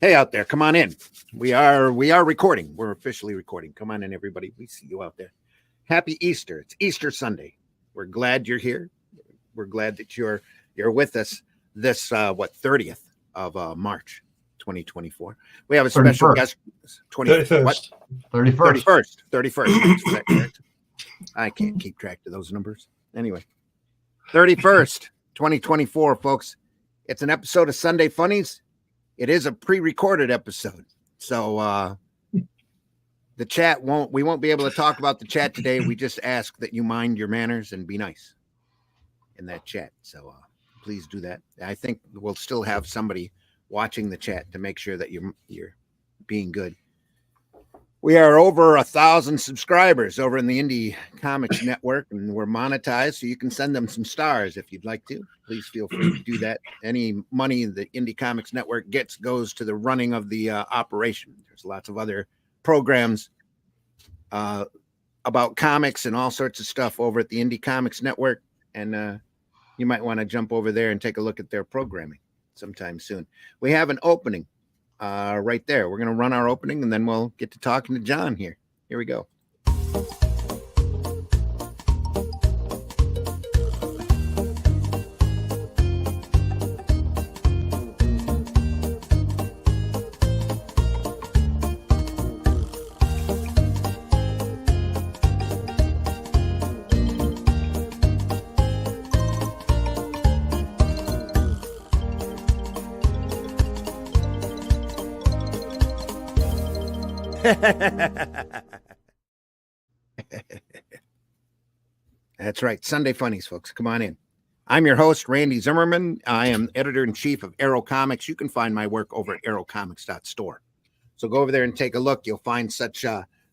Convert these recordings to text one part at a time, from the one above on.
Hey out there, come on in. We are recording. We're officially recording. Come on in, everybody. We see you out there. Happy Easter. It's Easter Sunday. We're glad you're here. We're glad that you're with us this 30th of March 2024. We have a special 31st. guest. 31st. What? 31st. 31st. Is that correct? I can't keep track of those numbers. Anyway, 31st, 2024, folks. It's an episode of Sunday Funnies. It is a pre-recorded episode, so the chat we won't be able to talk about the chat today. We just ask that you mind your manners and be nice in that chat. So please do that. I think we'll still have somebody watching the chat to make sure that you're being good. We are over 1,000 subscribers over in the Indie Comics Network, and we're monetized, so you can send them some stars if you'd like to. Please feel free to do that. Any money the Indie Comics Network gets goes to the running of the operation. There's lots of other programs about comics and all sorts of stuff over at the Indie Comics Network, and you might want to jump over there and take a look at their programming sometime soon. We have an opening right there. We're going to run our opening, and then we'll get to talking to John here. Here we go. That's right. Sunday Funnies, folks. Come on in. I'm your host, Randy Zimmerman. I am editor-in-chief of Arrow Comics. You can find my work over at arrowcomics.store. So go over there and take a look. You'll find such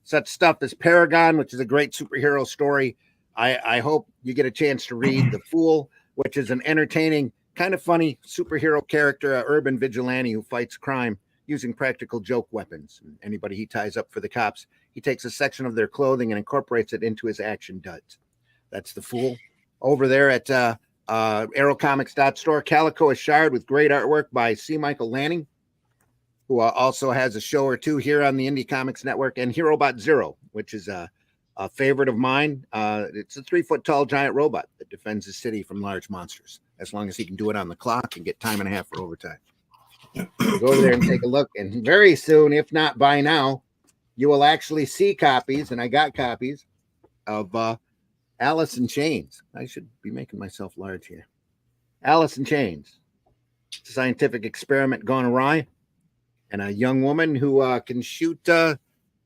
stuff as Paragon, which is a great superhero story. I hope you get a chance to read The Fool, which is an entertaining, kind of funny superhero character, an urban vigilante who fights crime using practical joke weapons. Anybody he ties up for the cops, he takes a section of their clothing and incorporates it into his action duds. That's The Fool. Over there at arrowcomics.store, Calico is Shard with great artwork by C. Michael Lanning, who also has a show or two here on the Indie Comics Network, and Herobot Zero, which is a favorite of mine. It's a 3-foot-tall giant robot that defends his city from large monsters, as long as he can do it on the clock and get time and a half for overtime. Go over there and take a look, and very soon, if not by now, you will actually see copies, and I got copies of Alice in Chains. I should be making myself large here. Alice in Chains. It's a scientific experiment gone awry, and a young woman who can shoot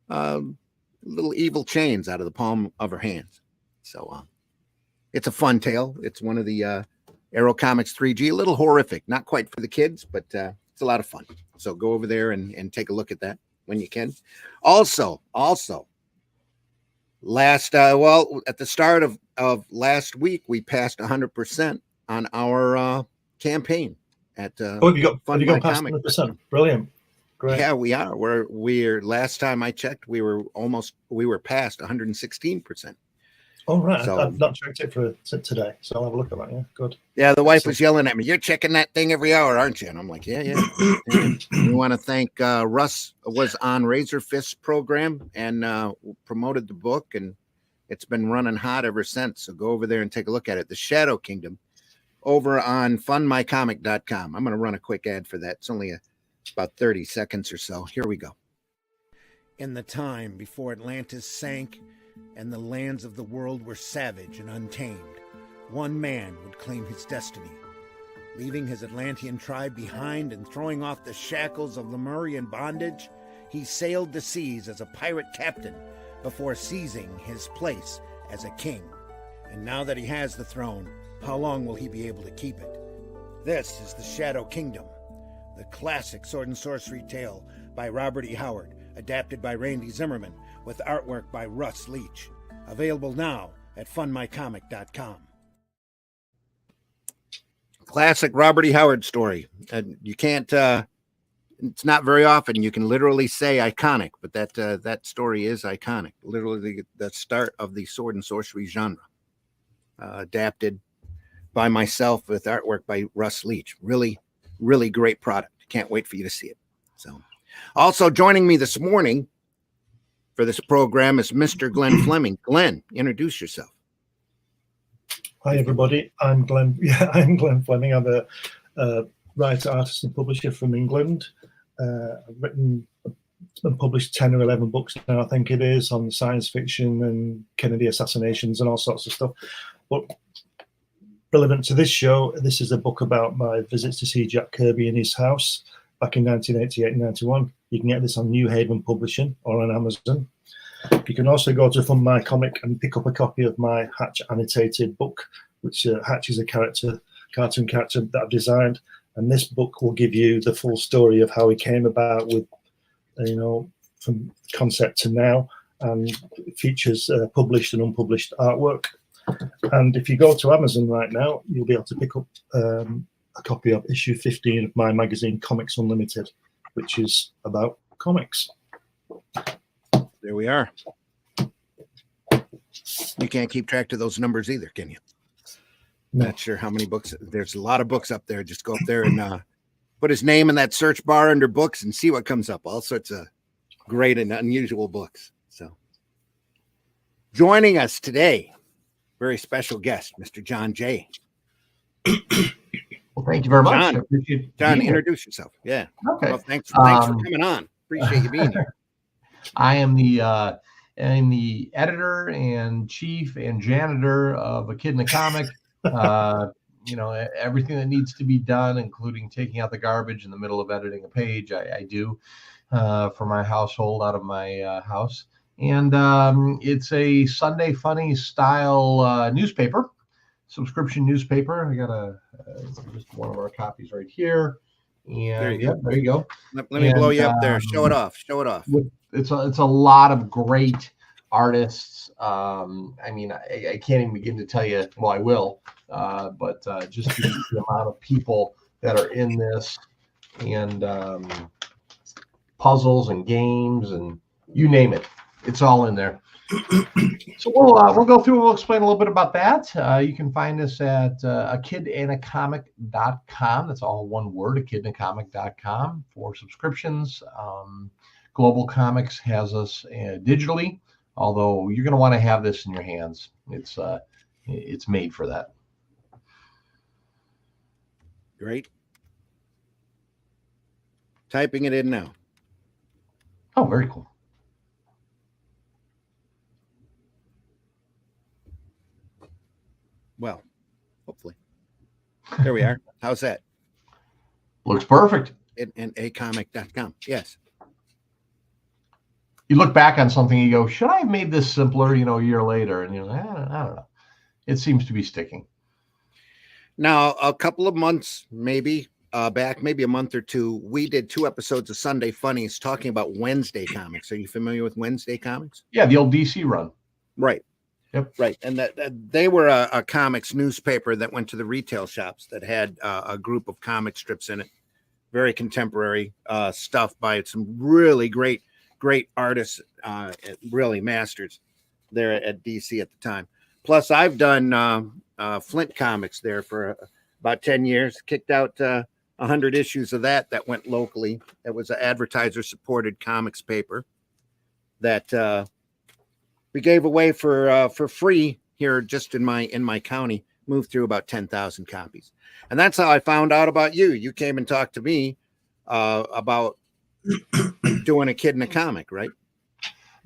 little evil chains out of the palm of her hands. So it's a fun tale. It's one of the Arrow Comics 3G, a little horrific, not quite for the kids, but it's a lot of fun. So go over there and take a look at that when you can. Also, at the start of last week, we passed 100% on our campaign at have you got past 100%? Brilliant. Great. Yeah, we are. We're last time I checked, we were past 116%. Oh, right. So, I've not checked it for today, so I'll have a look at that. Yeah, good. Yeah, the wife was yelling at me, "You're checking that thing every hour, aren't you?" And I'm like, yeah. We want to thank Russ was on Razor Fist's program and promoted the book, and it's been running hot ever since. So go over there and take a look at it. The Shadow Kingdom over on fundmycomic.com. I'm going to run a quick ad for that. It's only about 30 seconds or so. Here we go. In the time before Atlantis sank and the lands of the world were savage and untamed, one man would claim his destiny. Leaving his Atlantean tribe behind and throwing off the shackles of Lemurian bondage, he sailed the seas as a pirate captain before seizing his place as a king. And now that he has the throne, how long will he be able to keep it? This is the Shadow Kingdom, the classic sword and sorcery tale by Robert E. Howard, adapted by Randy Zimmerman, with artwork by Russ Leach. Available now at fundmycomic.com. Classic Robert E. Howard story. You can't, it's not very often you can literally say iconic, but that story is iconic. Literally the start of the sword and sorcery genre. Adapted by myself with artwork by Russ Leach. Really, really great product. Can't wait for you to see it. So, also joining me this morning for this program is Mr. Glenn Fleming. Glenn, introduce yourself. Hi, everybody. I'm Glenn. Yeah, I'm Glenn Fleming. I'm a writer, artist, and publisher from England. I've written and published 10 or 11 books now, I think it is, on science fiction and Kennedy assassinations and all sorts of stuff. But relevant to this show, this is a book about my visits to see Jack Kirby in his house back in 1988 and 91. You can get this on New Haven Publishing or on Amazon. You can also go to Fund My Comic and pick up a copy of my Hatch annotated book, which Hatch is a cartoon character that I've designed. And this book will give you the full story of how he came about with, from concept to now, and features published and unpublished artwork. And if you go to Amazon right now, you'll be able to pick up a copy of issue 15 of my magazine, Comics Unlimited, which is about comics. There we are. You can't keep track of those numbers either, can you? No. Not sure how many books. There's a lot of books up there. Just go up there and put his name in that search bar under books and see what comes up. All sorts of great and unusual books. So, joining us today, very special guest, Mr. John Jay. Well, thank you very much. John, introduce yourself. Yeah. Okay. Well, thanks for coming on. Appreciate you being here. I am the editor and chief and janitor of A Kid in a Comic. Everything that needs to be done, including taking out the garbage in the middle of editing a page, I do for my household out of my house. And it's a Sunday Funnies style newspaper, subscription newspaper. I got just one of our copies right here. And there you go. Let me blow you up there. Show it off. It's a lot of great artists. I can't even begin to tell you. Well, I will, but just the amount of people that are in this, and puzzles and games and you name it, it's all in there. So we'll go through. We'll explain a little bit about that. You can find us at akidanacomic.com. That's all one word, akidanacomic.com for subscriptions. Global Comics has us digitally, although you're going to want to have this in your hands. It's made for that. Great. Typing it in now. Oh, very cool. Well, hopefully. There we are. How's that? Looks perfect. And acomic.com. Yes. You look back on something, you go, should I have made this simpler, a year later? And you're like, I don't know. It seems to be sticking. Now, a couple of months, maybe back, maybe a month or two, we did 2 episodes of Sunday Funnies talking about Wednesday comics. Are you familiar with Wednesday comics? Yeah, the old DC run. Right. Yep. Right. And that they were a comics newspaper that went to the retail shops that had a group of comic strips in it. Very contemporary stuff by some really great artists, really masters there at DC at the time. Plus, I've done Flint Comics there for about 10 years, kicked out 100 issues of that went locally. It was an advertiser-supported comics paper that we gave away for free here just in my county. Moved through about 10,000 copies. And that's how I found out about you. You came and talked to me about doing A Kid in a Comic, right?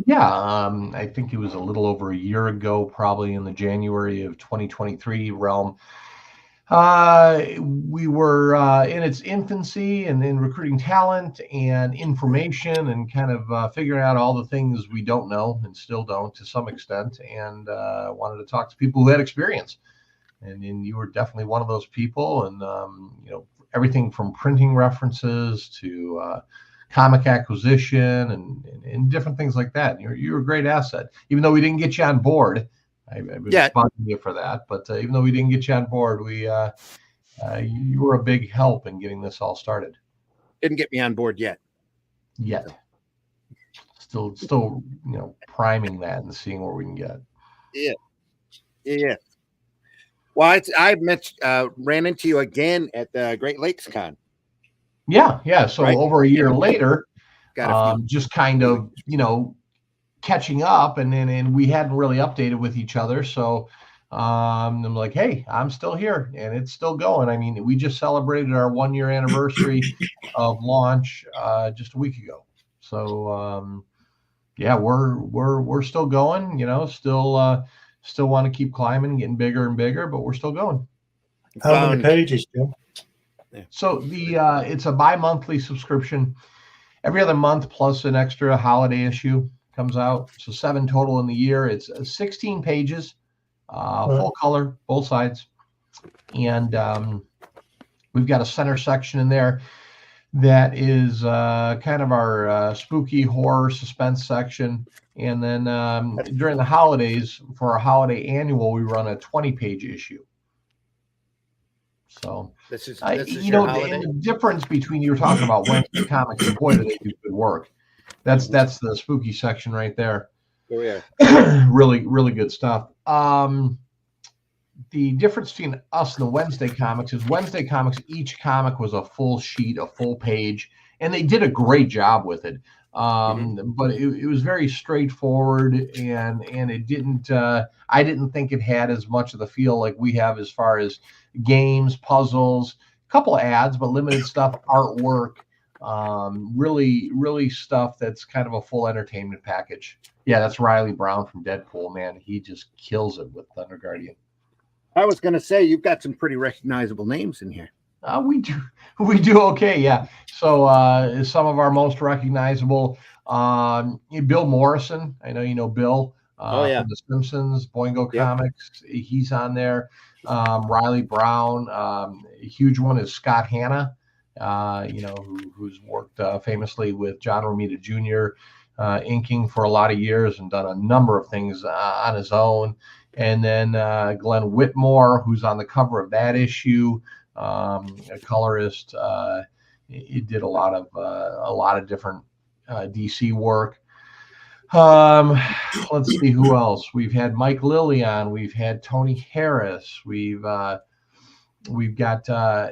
Yeah, I think it was a little over a year ago, probably in the January of 2023 realm. We were in its infancy and in recruiting talent and information and kind of figuring out all the things we don't know and still don't to some extent, and wanted to talk to people who had experience. And you were definitely one of those people. And, everything from printing references to comic acquisition and different things like that. You're a great asset, even though we didn't get you on board. I've been responding to you for that, but even though we didn't get you on board, you were a big help in getting this all started. Didn't get me on board yet. Still, priming that and seeing where we can get. Yeah. Well, I ran into you again at the Great Lakes Con. Yeah. So Right. over a year later, Got a few. just kind of, catching up, and we hadn't really updated with each other. So I'm like, hey, I'm still here and it's still going. I mean, we just celebrated our 1 year anniversary of launch just a week ago. So yeah, we're still going, still want to keep climbing, getting bigger and bigger, but we're still going. How many pages, Jim? So it's a bi-monthly subscription. Every other month plus an extra holiday issue comes out. So 7 total in the year. It's 16 pages, full color, both sides. And we've got a center section in there that is kind of our spooky horror suspense section. And then during the holidays, for our holiday annual, we run a 20-page issue. So this is and holiday? the difference between, you were talking about Wednesday comics, and boy, do they do good work. That's the spooky section right there. Oh yeah. Really, really good stuff. The difference between us and the Wednesday comics is Wednesday comics, each comic was a full sheet, a full page, and they did a great job with it. But it was very straightforward, and it didn't. I didn't think it had as much of the feel like we have as far as games, puzzles, a couple of ads, but limited stuff, artwork. Really stuff that's kind of a full entertainment package. Yeah, that's Riley Brown from Deadpool, man. He just kills it with Thunder Guardian. I was going to say, you've got some pretty recognizable names in here. We do okay, yeah. So some of our most recognizable, Bill Morrison. I know you know Bill from The Simpsons, Boingo Comics. He's on there. Riley Brown. A huge one is Scott Hanna, who's worked famously with John Romita Jr., inking for a lot of years and done a number of things on his own. And then Glenn Whitmore, who's on the cover of that issue, a colorist. He did a lot of different DC work. Let's see who else. We've had Mike Lilly on. We've had Tony Harris. We've got a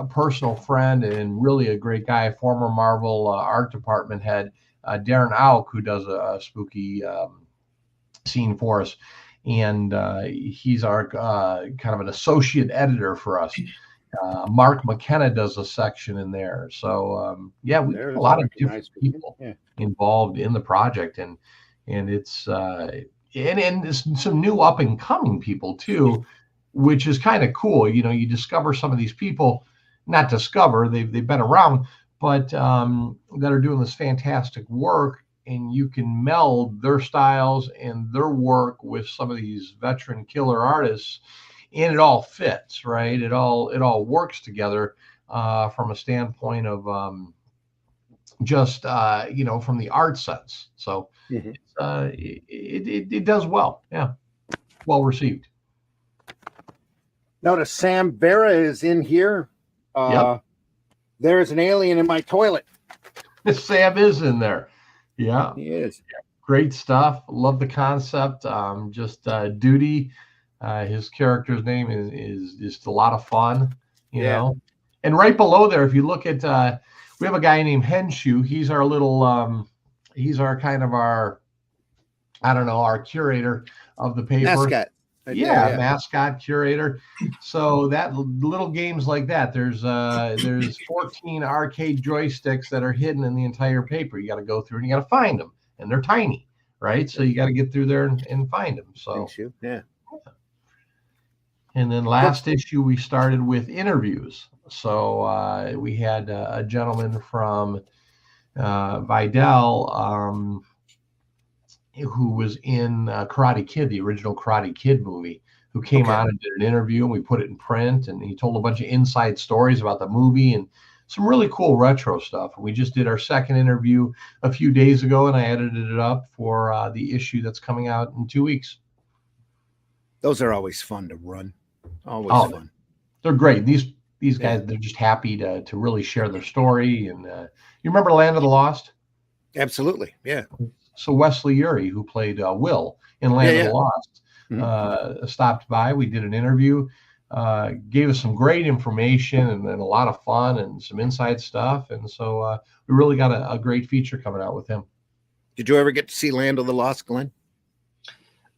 personal friend and really a great guy, former Marvel art department head, Darren Auk, who does a spooky scene for us. And he's our kind of an associate editor for us. Mark McKenna does a section in there. So we have a lot of different people involved in the project, and it's and some new up and coming people too, which is kind of cool. You discover some of these people, not discover, they've been around, but that are doing this fantastic work. And you can meld their styles and their work with some of these veteran killer artists, and it all fits, right? It all works together from a standpoint of just from the art sense. So it does well, well received. Notice Sam Vera is in here. There's an alien in my toilet. Sam is in there. Yeah, he is. Great stuff. Love the concept. Duty. His character's name is just a lot of fun, you know. And right below there, if you look at, we have a guy named Henshu. He's our little, he's our kind of our curator of the paper. Mascot. Mascot, curator. So that little games like that, there's 14 arcade joysticks that are hidden in the entire paper. You got to go through and you got to find them, and they're tiny, right? So you got to get through there and find them. So and then last issue we started with interviews. So we had a gentleman from Vidal. Who was in Karate Kid, the original Karate Kid movie, who came on and did an interview, and we put it in print, and he told a bunch of inside stories about the movie and some really cool retro stuff. And we just did our second interview a few days ago, and I edited it up for the issue that's coming out in 2 weeks. Those are always fun to run. Always fun. They're great. These guys, they're just happy to really share their story. And you remember Land of the Lost? Absolutely, yeah. So Wesley Urey, who played Will in Land of the Lost, stopped by. We did an interview. gave us some great information and a lot of fun and some inside stuff. And so we really got a great feature coming out with him. Did you ever get to see Land of the Lost, Glenn?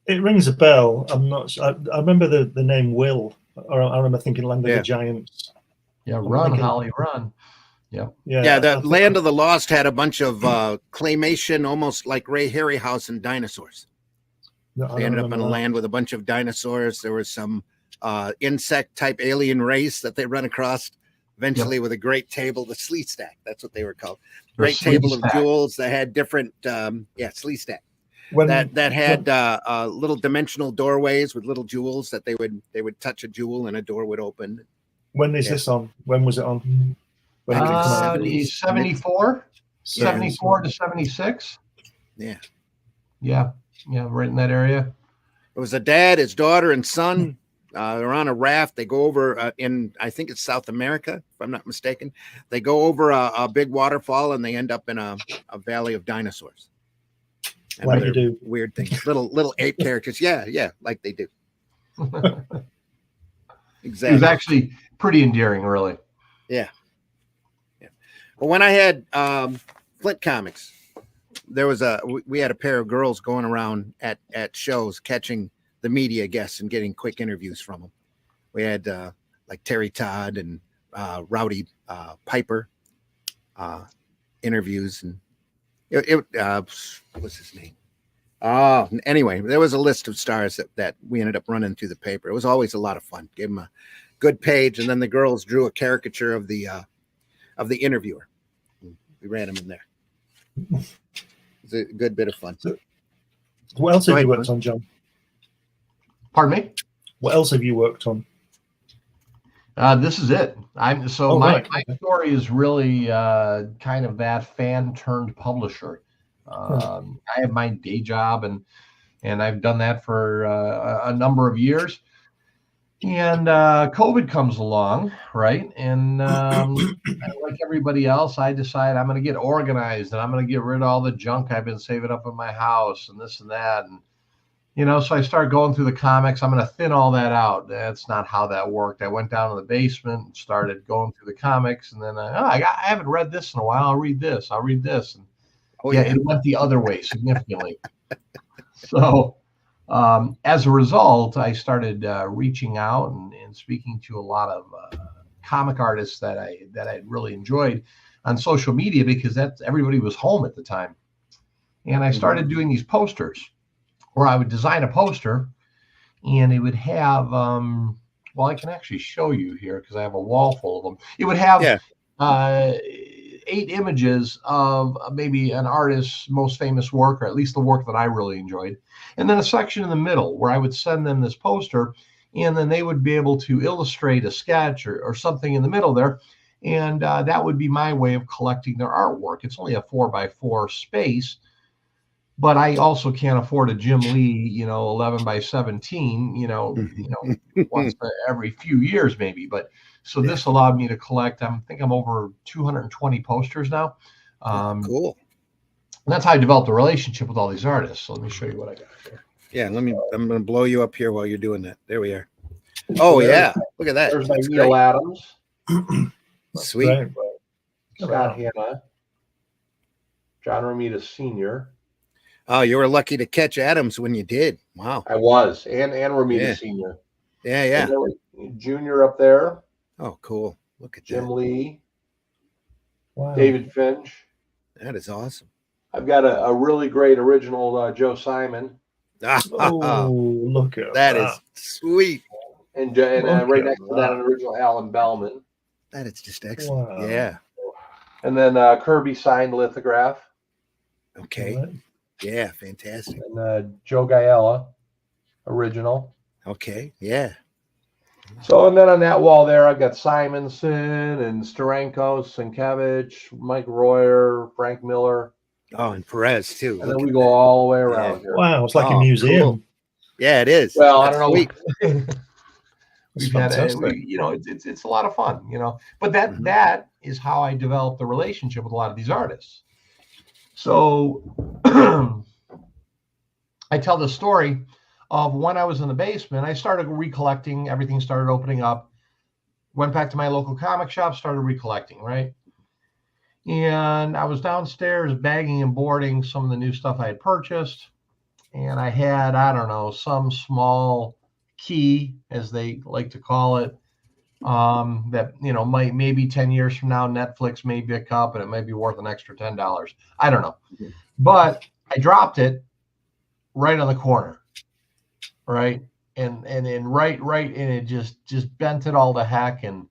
It rings a bell. I'm not. I remember the name Will, or I remember thinking Land of the Giants. Yeah, run, Holly, run. Yeah. The Land of the Lost had a bunch of claymation, almost like Ray Harryhausen dinosaurs. They ended up in a land with a bunch of dinosaurs. There was some insect type alien race that they run across eventually with a great table, the Slee Stack. That's what they were called. Great table of jewels that had different, Slee Stack. That had little dimensional doorways with little jewels that they would touch a jewel and a door would open. When is this on? When was it on? When did it come out? 74 to 76. Yeah, right in that area. It was a dad, his daughter, and son. They're on a raft. They go over in, I think it's South America, if I'm not mistaken. They go over a big waterfall and they end up in a valley of dinosaurs. Like you do. Weird things. Little ape characters. Yeah, like they do. Exactly. It was actually pretty endearing, really. Yeah. Well, when I had Flint Comics, there was we had a pair of girls going around at shows catching the media guests and getting quick interviews from them. We had like Terry Todd and Rowdy Piper interviews, and what's his name? Anyway, there was a list of stars that we ended up running through the paper. It was always a lot of fun. Gave them a good page, and then the girls drew a caricature of the interviewer. We ran them in there. It's a good bit of fun. So, what else have you worked on, John? Pardon me? What else have you worked on? This is it. My story is really kind of that fan turned publisher. I have my day job and I've done that for a number of years. And COVID comes along, right? And like everybody else, I decide I'm going to get organized and I'm going to get rid of all the junk I've been saving up in my house and this and that. And, so I start going through the comics. I'm going to thin all that out. That's not how that worked. I went down to the basement and started going through the comics. And then I haven't read this in a while. I'll read this. And it went the other way significantly. So as a result, I started reaching out and speaking to a lot of comic artists that I really enjoyed on social media, because everybody was home at the time. And I started doing these posters where I would design a poster and it would have, I can actually show you here because I have a wall full of them. It would have 8 images of maybe an artist's most famous work, or at least the work that I really enjoyed. And then a section in the middle where I would send them this poster, and then they would be able to illustrate a sketch or something in the middle there. And that would be my way of collecting their artwork. It's only a 4x4 space, but I also can't afford a Jim Lee, 11x17, once every few years maybe. But so this allowed me to collect, I think I'm over 220 posters now. Cool. And that's how I developed a relationship with all these artists. So let me show you what I got here. Yeah, I'm going to blow you up here while you're doing that. There we are. Oh, yeah. Look at that. There's my Neil Adams. Sweet. Right. Scott Hanna. John Romita Sr. Oh, you were lucky to catch Adams when you did. Wow. I was. And Romita Sr. Yeah. Junior up there. Oh, cool. Look at Jim that. Lee. Wow. David Finch. That is awesome. I've got a really great original Joe Simon. Oh, look at that. Is sweet. And right next to that, an original Alan Bellman. That is just excellent. Wow. Yeah. And then Kirby signed lithograph. Okay. Right. Yeah, fantastic. And Joe Gaiella, original. Okay, yeah. So, and then on that wall there, I've got Simonson and Steranko, Sienkiewicz, Mike Royer, Frank Miller. Oh, and Perez, too. And then we go all the way around here. Wow, it's like a museum. Cool. Yeah, it is. Well, I don't know. We've had it's a lot of fun, But that is how I developed the relationship with a lot of these artists. So I tell the story of when I was in the basement, I started recollecting. Everything started opening up. Went back to my local comic shop, started recollecting, right? And I was downstairs bagging and boarding some of the new stuff I had purchased. And I had, I don't know, some small key, as they like to call it, that, might maybe 10 years from now, Netflix may pick up and it might be worth an extra $10. I don't know. But I dropped it right on the corner, right? And right, and it just bent it all to heck and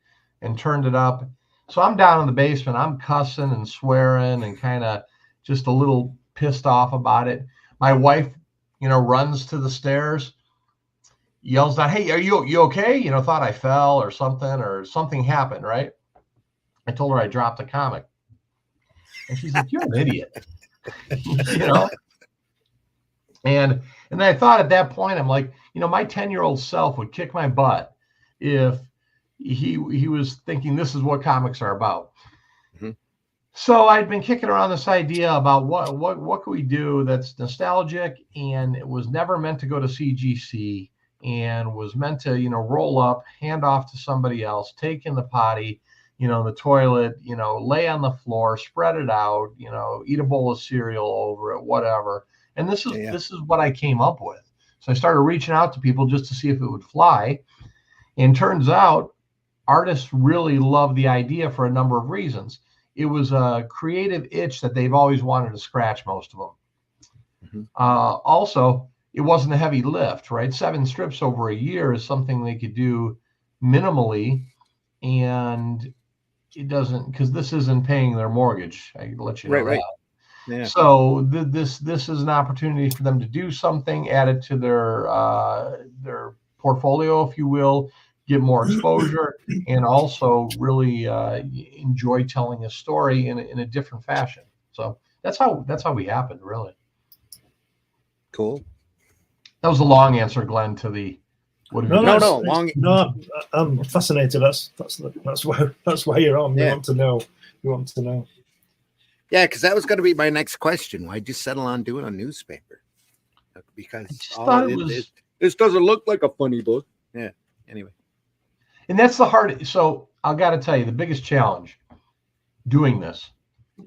turned it up. So I'm down in the basement. I'm cussing and swearing and kind of just a little pissed off about it. My wife, runs to the stairs, yells out, "Hey, are you okay?" Thought I fell or something happened, right? I told her I dropped a comic. And she's like, "You're an idiot." And then I thought at that point, I'm like, my 10-year-old self would kick my butt if he was thinking this is what comics are about. Mm-hmm. So I'd been kicking around this idea about what can we do that's nostalgic, and it was never meant to go to CGC and was meant to, roll up, hand off to somebody else, take in the potty, the toilet, lay on the floor, spread it out, eat a bowl of cereal over it, whatever. And this is what I came up with. So I started reaching out to people just to see if it would fly. And turns out artists really love the idea for a number of reasons. It was a creative itch that they've always wanted to scratch, most of them. Mm-hmm. Also, it wasn't a heavy lift, right? 7 strips over a year is something they could do minimally. And it doesn't, because this isn't paying their mortgage. I can let you know that. Yeah. So this is an opportunity for them to do something, add it to their portfolio, if you will, get more exposure, and also really enjoy telling a story in a different fashion. So that's how we happened, really. Cool. That was a long answer, Glenn, to the what have you long. No, I'm fascinated. That's why you're on. Yeah. You want to know. Yeah, because that was going to be my next question. Why'd you settle on doing a newspaper? Because this doesn't look like a funny book. Yeah. Anyway. And that's the hard. So I got to tell you, the biggest challenge doing this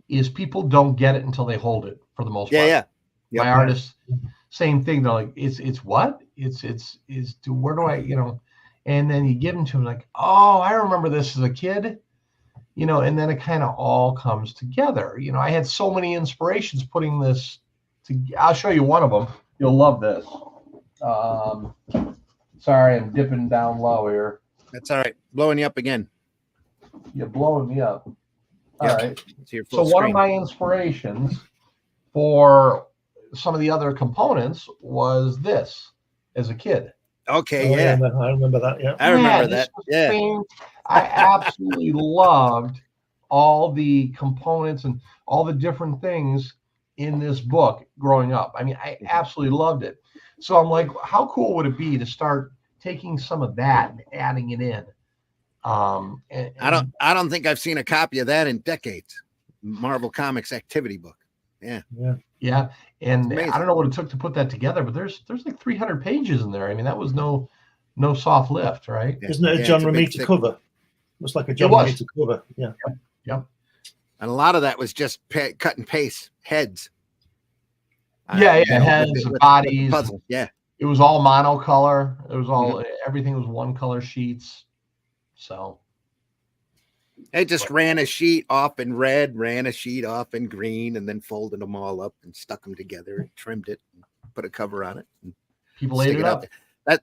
is people don't get it until they hold it, for the most part. Yeah. My artists, same thing. They're like, it's what? It's where do I, and then you give them to them like, oh, I remember this as a kid, and then it kind of all comes together. I had so many inspirations putting this I'll show you one of them. You'll love this. Sorry, I'm dipping down low here. That's all right. Blowing you up again. You're blowing me up. All right. So one of my inspirations for some of the other components was this as a kid. Okay, yeah. I remember that, yeah. I remember that. Yeah. I absolutely loved all the components and all the different things in this book growing up. I mean, I absolutely loved it. So I'm like, how cool would it be to start taking some of that and adding it in? I don't think I've seen a copy of that in decades. Marvel Comics activity book. Yeah. And I don't know what it took to put that together, but there's like 300 pages in there. I mean, that was no soft lift, right? Yeah. Isn't it a John Romita cover? It was like a John Romita cover. Yeah. Yep. And a lot of that was just cut and paste heads. Heads, bodies. Puzzle. Yeah. It was all monocolor. It was all everything was one color sheets. So I just ran a sheet off in red, ran a sheet off in green, and then folded them all up and stuck them together and trimmed it and put a cover on it. And people ate it up.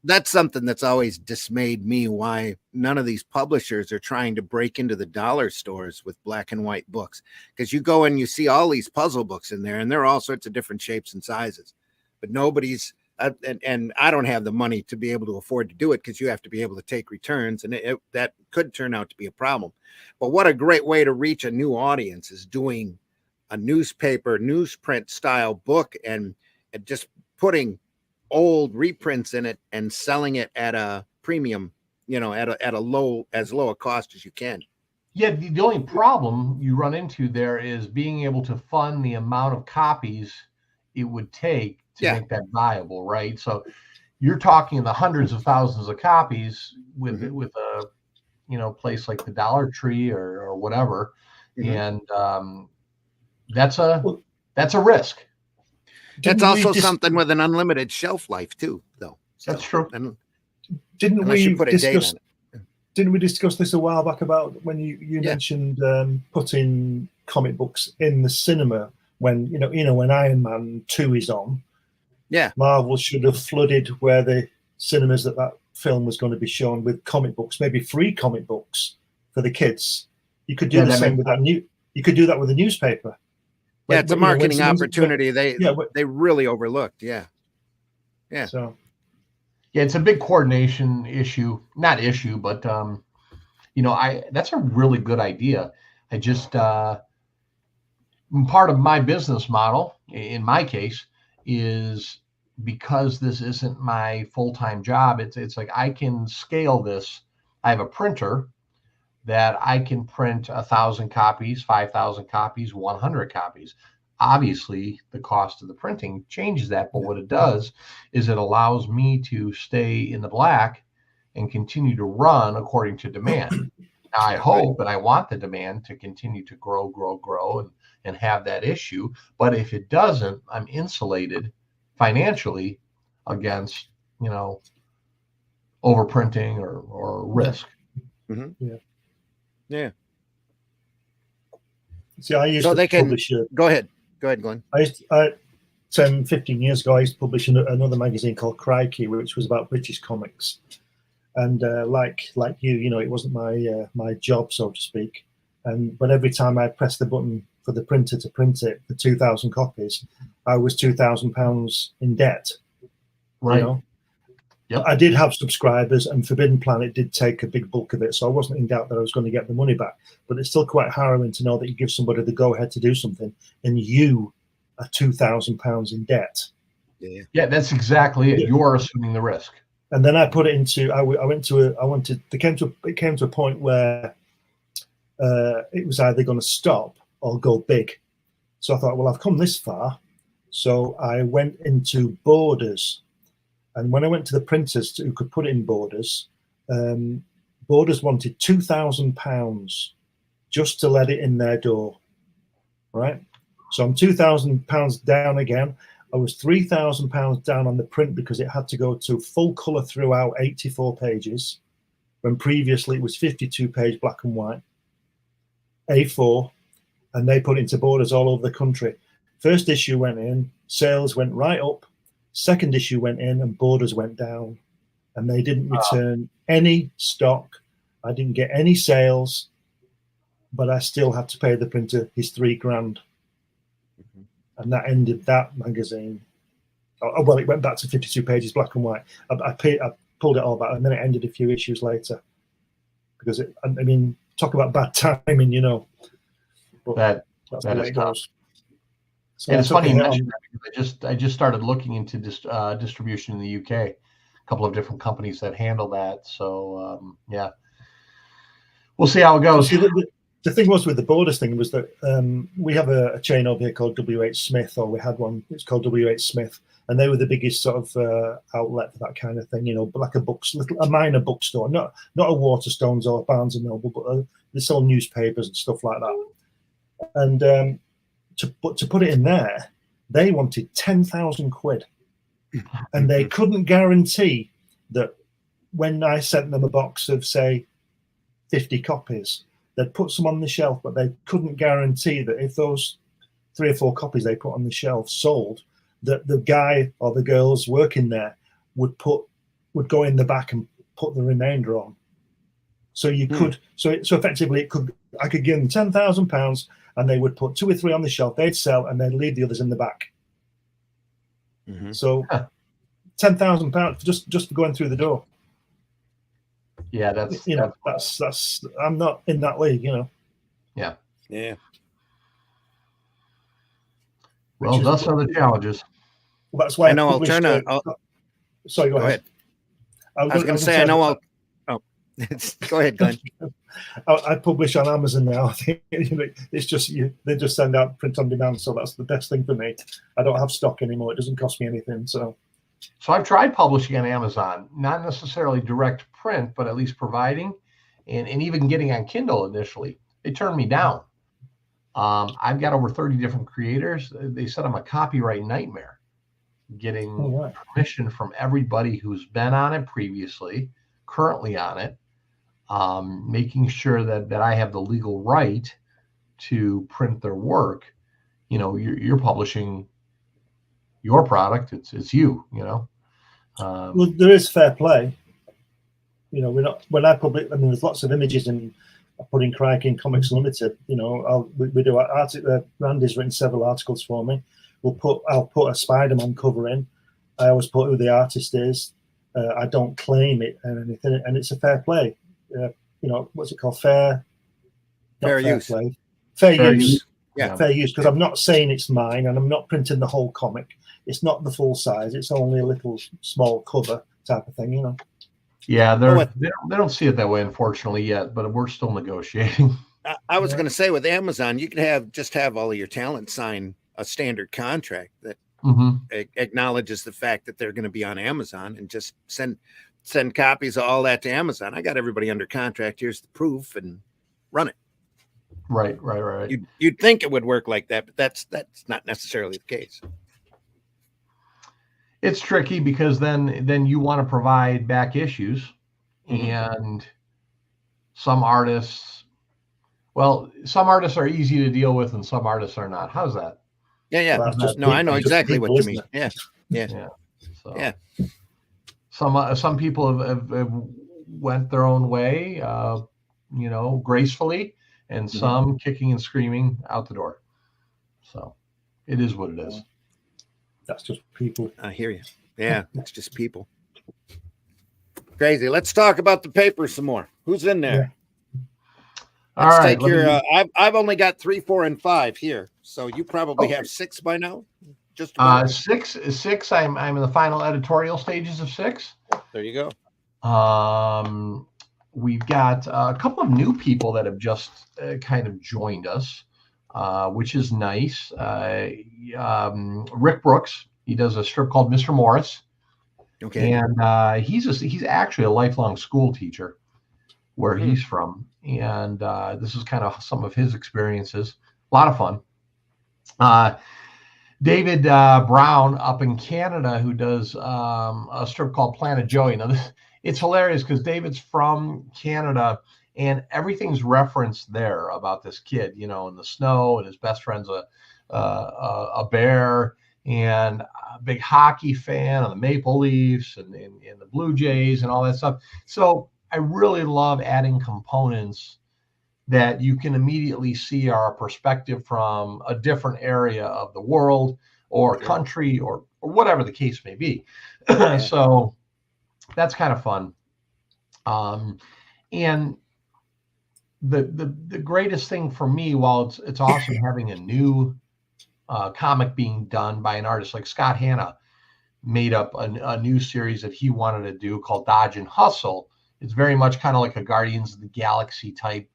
That's something that's always dismayed me, why none of these publishers are trying to break into the dollar stores with black and white books. Because you go and you see all these puzzle books in there, and they're all sorts of different shapes and sizes. But nobody's, and I don't have the money to be able to afford to do it, because you have to be able to take returns, and that could turn out to be a problem. But what a great way to reach a new audience is doing a newspaper, newsprint style book and just putting old reprints in it and selling it at a premium, at a low a cost as you can. Yeah, the only problem you run into there is being able to fund the amount of copies it would take to make that viable, right? So you're talking in the hundreds of thousands of copies with Mhm. with a place like the Dollar Tree or whatever, Mhm. and that's a Well, risk. That's didn't we also something with an unlimited shelf life too, though. That's So, true. and didn't unless you we put a date discuss on it. didn't we discuss this a while back about when you Yeah. mentioned putting comic books in the cinema when when Iron Man 2 is on? Yeah. Marvel should have flooded where the cinemas that film was going to be shown with comic books, maybe free comic books for the kids. You could do Yeah, the that same makes with that new. You could do that with a newspaper. Yeah, Like, it's a you know, when marketing someone's- opportunity yeah, they really overlooked. Yeah. Yeah. So Yeah, it's a big coordination issue. Not issue, but that's a really good idea. I just part of my business model, in my case, is because this isn't my full-time job. It's like I can scale this. I have a printer that I can print 1,000 copies, 5,000 copies, 100 copies. Obviously, the cost of the printing changes that, but what it does is it allows me to stay in the black and continue to run according to demand. Now, I hope and I want the demand to continue to grow, and have that issue. But if it doesn't, I'm insulated financially against, overprinting or risk. Mm-hmm. Yeah. see, I used So to they can publish. Go ahead, Glenn. 10, 15 years ago, I used to publish another magazine called Crikey, which was about British comics. And like you, it wasn't my job, so to speak. But every time I pressed the button for the printer to print it for 2,000 copies, I was £2,000 in debt. Right. Yep. I did have subscribers, and Forbidden Planet did take a big bulk of it, so I wasn't in doubt that I was going to get the money back. But it's still quite harrowing to know that you give somebody the go-ahead to do something, and you are £2,000 in debt. Yeah, that's exactly it. You're assuming the risk. And then I put it into. It came to a point where it was either going to stop or go big. So I thought, well, I've come this far, so I went into Borders. And when I went to the printers who could put it in Borders, Borders wanted £2,000 just to let it in their door, right? So I'm £2,000 down again. I was £3,000 down on the print because it had to go to full color throughout, 84 pages, when previously it was 52-page black and white, A4, and they put it into Borders all over the country. First issue went in, sales went right up. Second issue went in and Borders went down, and they didn't return any stock. I didn't get any sales, but I still had to pay the printer his $3,000, and that ended that magazine. Well, it went back to 52 pages black and white. I pulled it all back, and then it ended a few issues later because talk about bad timing, But that's the way it goes. So and it's funny you mentioned that because I just started looking into distribution in the UK. A couple of different companies that handle that. So yeah, we'll see how it goes. See, the thing was with the Borders thing was that we have a chain over here called WH Smith, or we had one. It's called WH Smith, and they were the biggest sort of outlet for that kind of thing. Like a minor bookstore, not a Waterstones or Barnes and Noble, but they sell newspapers and stuff like that. And to put it in there, they wanted 10,000 quid, and they couldn't guarantee that when I sent them a box of, say, 50 copies, they'd put some on the shelf, but they couldn't guarantee that if those 3 or 4 copies they put on the shelf sold, that the guy or the girls working there would go in the back and put the remainder on. So you could, so effectively I could give them £10,000, and they would put 2 or 3 on the shelf, they'd sell, and they'd leave the others in the back. Mm-hmm. So £10,000 just for going through the door. Yeah, that's I'm not in that league, Yeah. Well, those are the challenges. Well, that's why I know I'll turn a. Sorry, go ahead. I was going to say I know I'll. Oh, go ahead, Glenn. I publish on Amazon now. It's just they just send out print on demand, so that's the best thing for me. I don't have stock anymore. It doesn't cost me anything, so So I've tried publishing on Amazon, not necessarily direct print, but at least providing, and even getting on Kindle initially. They turned me down. I've got over 30 different creators. They said I'm a copyright nightmare, getting permission from everybody who's been on it previously, currently on it, making sure that I have the legal right to print their work. You know, you're publishing your product. It's you, you know. Well, there is fair play. You know, we're not, when I publish, I mean, there's lots of images in, I put in Crikey in Comics Limited. You know, we do Randy's written several articles for me. I'll put a Spider-Man cover in. I always put who the artist is. I don't claim it and anything, and it's a fair play. You know, what's it called? Fair use. Play. Fair use. Yeah. Fair use, because I'm not saying it's mine, and I'm not printing the whole comic. It's not the full size. It's only a little small cover type of thing, you know. Yeah, they don't see it that way, unfortunately, yet, but we're still negotiating. I was going to say, with Amazon, you can have all of your talent sign a standard contract that acknowledges the fact that they're going to be on Amazon, and just send copies of all that to Amazon. I got everybody under contract. Here's the proof, and run it. Right. You'd think it would work like that, but that's not necessarily the case. It's tricky because then you want to provide back issues, and some artists are easy to deal with and some artists are not. How's that? Yeah. Well, I know exactly what you mean. Yeah. So, yeah. Some people have went their own way, you know, gracefully, and some kicking and screaming out the door. So it is what it is. That's just people. I hear you. Yeah, it's just people. Crazy. Let's talk about the paper some more. Who's in there? Yeah. Let's take your. I've only got 3, 4, and 5 here, so you probably have 6 by now. Just six. I'm in the final editorial stages of 6. There you go. We've got a couple of new people that have just kind of joined us, which is nice. Rick Brooks, he does a strip called Mr. Morris. Okay. And he's actually a lifelong school teacher where he's from. And this is kind of some of his experiences. A lot of fun. David Brown up in Canada, who does a strip called Planet Joey. Now, it's hilarious because David's from Canada, and everything's referenced there about this kid, you know, in the snow, and his best friend's a bear, and a big hockey fan of the Maple Leafs and the Blue Jays and all that stuff. So I really love adding components that you can immediately see our perspective from a different area of the world or country or whatever the case may be. So that's kind of fun. And the greatest thing for me, while it's awesome having a new comic being done by an artist like Scott Hanna, made up a new series that he wanted to do called Dodge and Hustle. It's very much kind of like a Guardians of the Galaxy type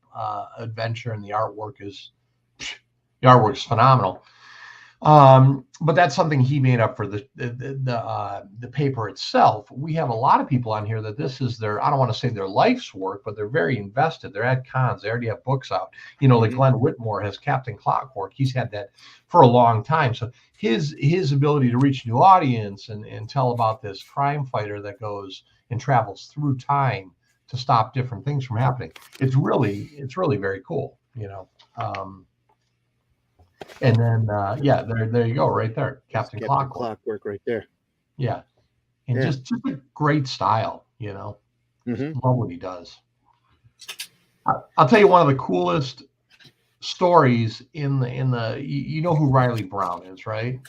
adventure, and the artwork is phenomenal. But that's something he made up for the paper itself. We have a lot of people on here that this is their, I don't want to say their life's work, but they're very invested. They're at cons. They already have books out. You know, like Glenn Whitmore has Captain Clockwork. He's had that for a long time. So his ability to reach a new audience and tell about this crime fighter that goes and travels through time to stop different things from happening. It's really very cool, you know. And then there you go, right there, Captain Clockwork right there. Yeah, and just a great style, you know. Love what he does. I'll tell you one of the coolest stories in the you know who Riley Brown is, right?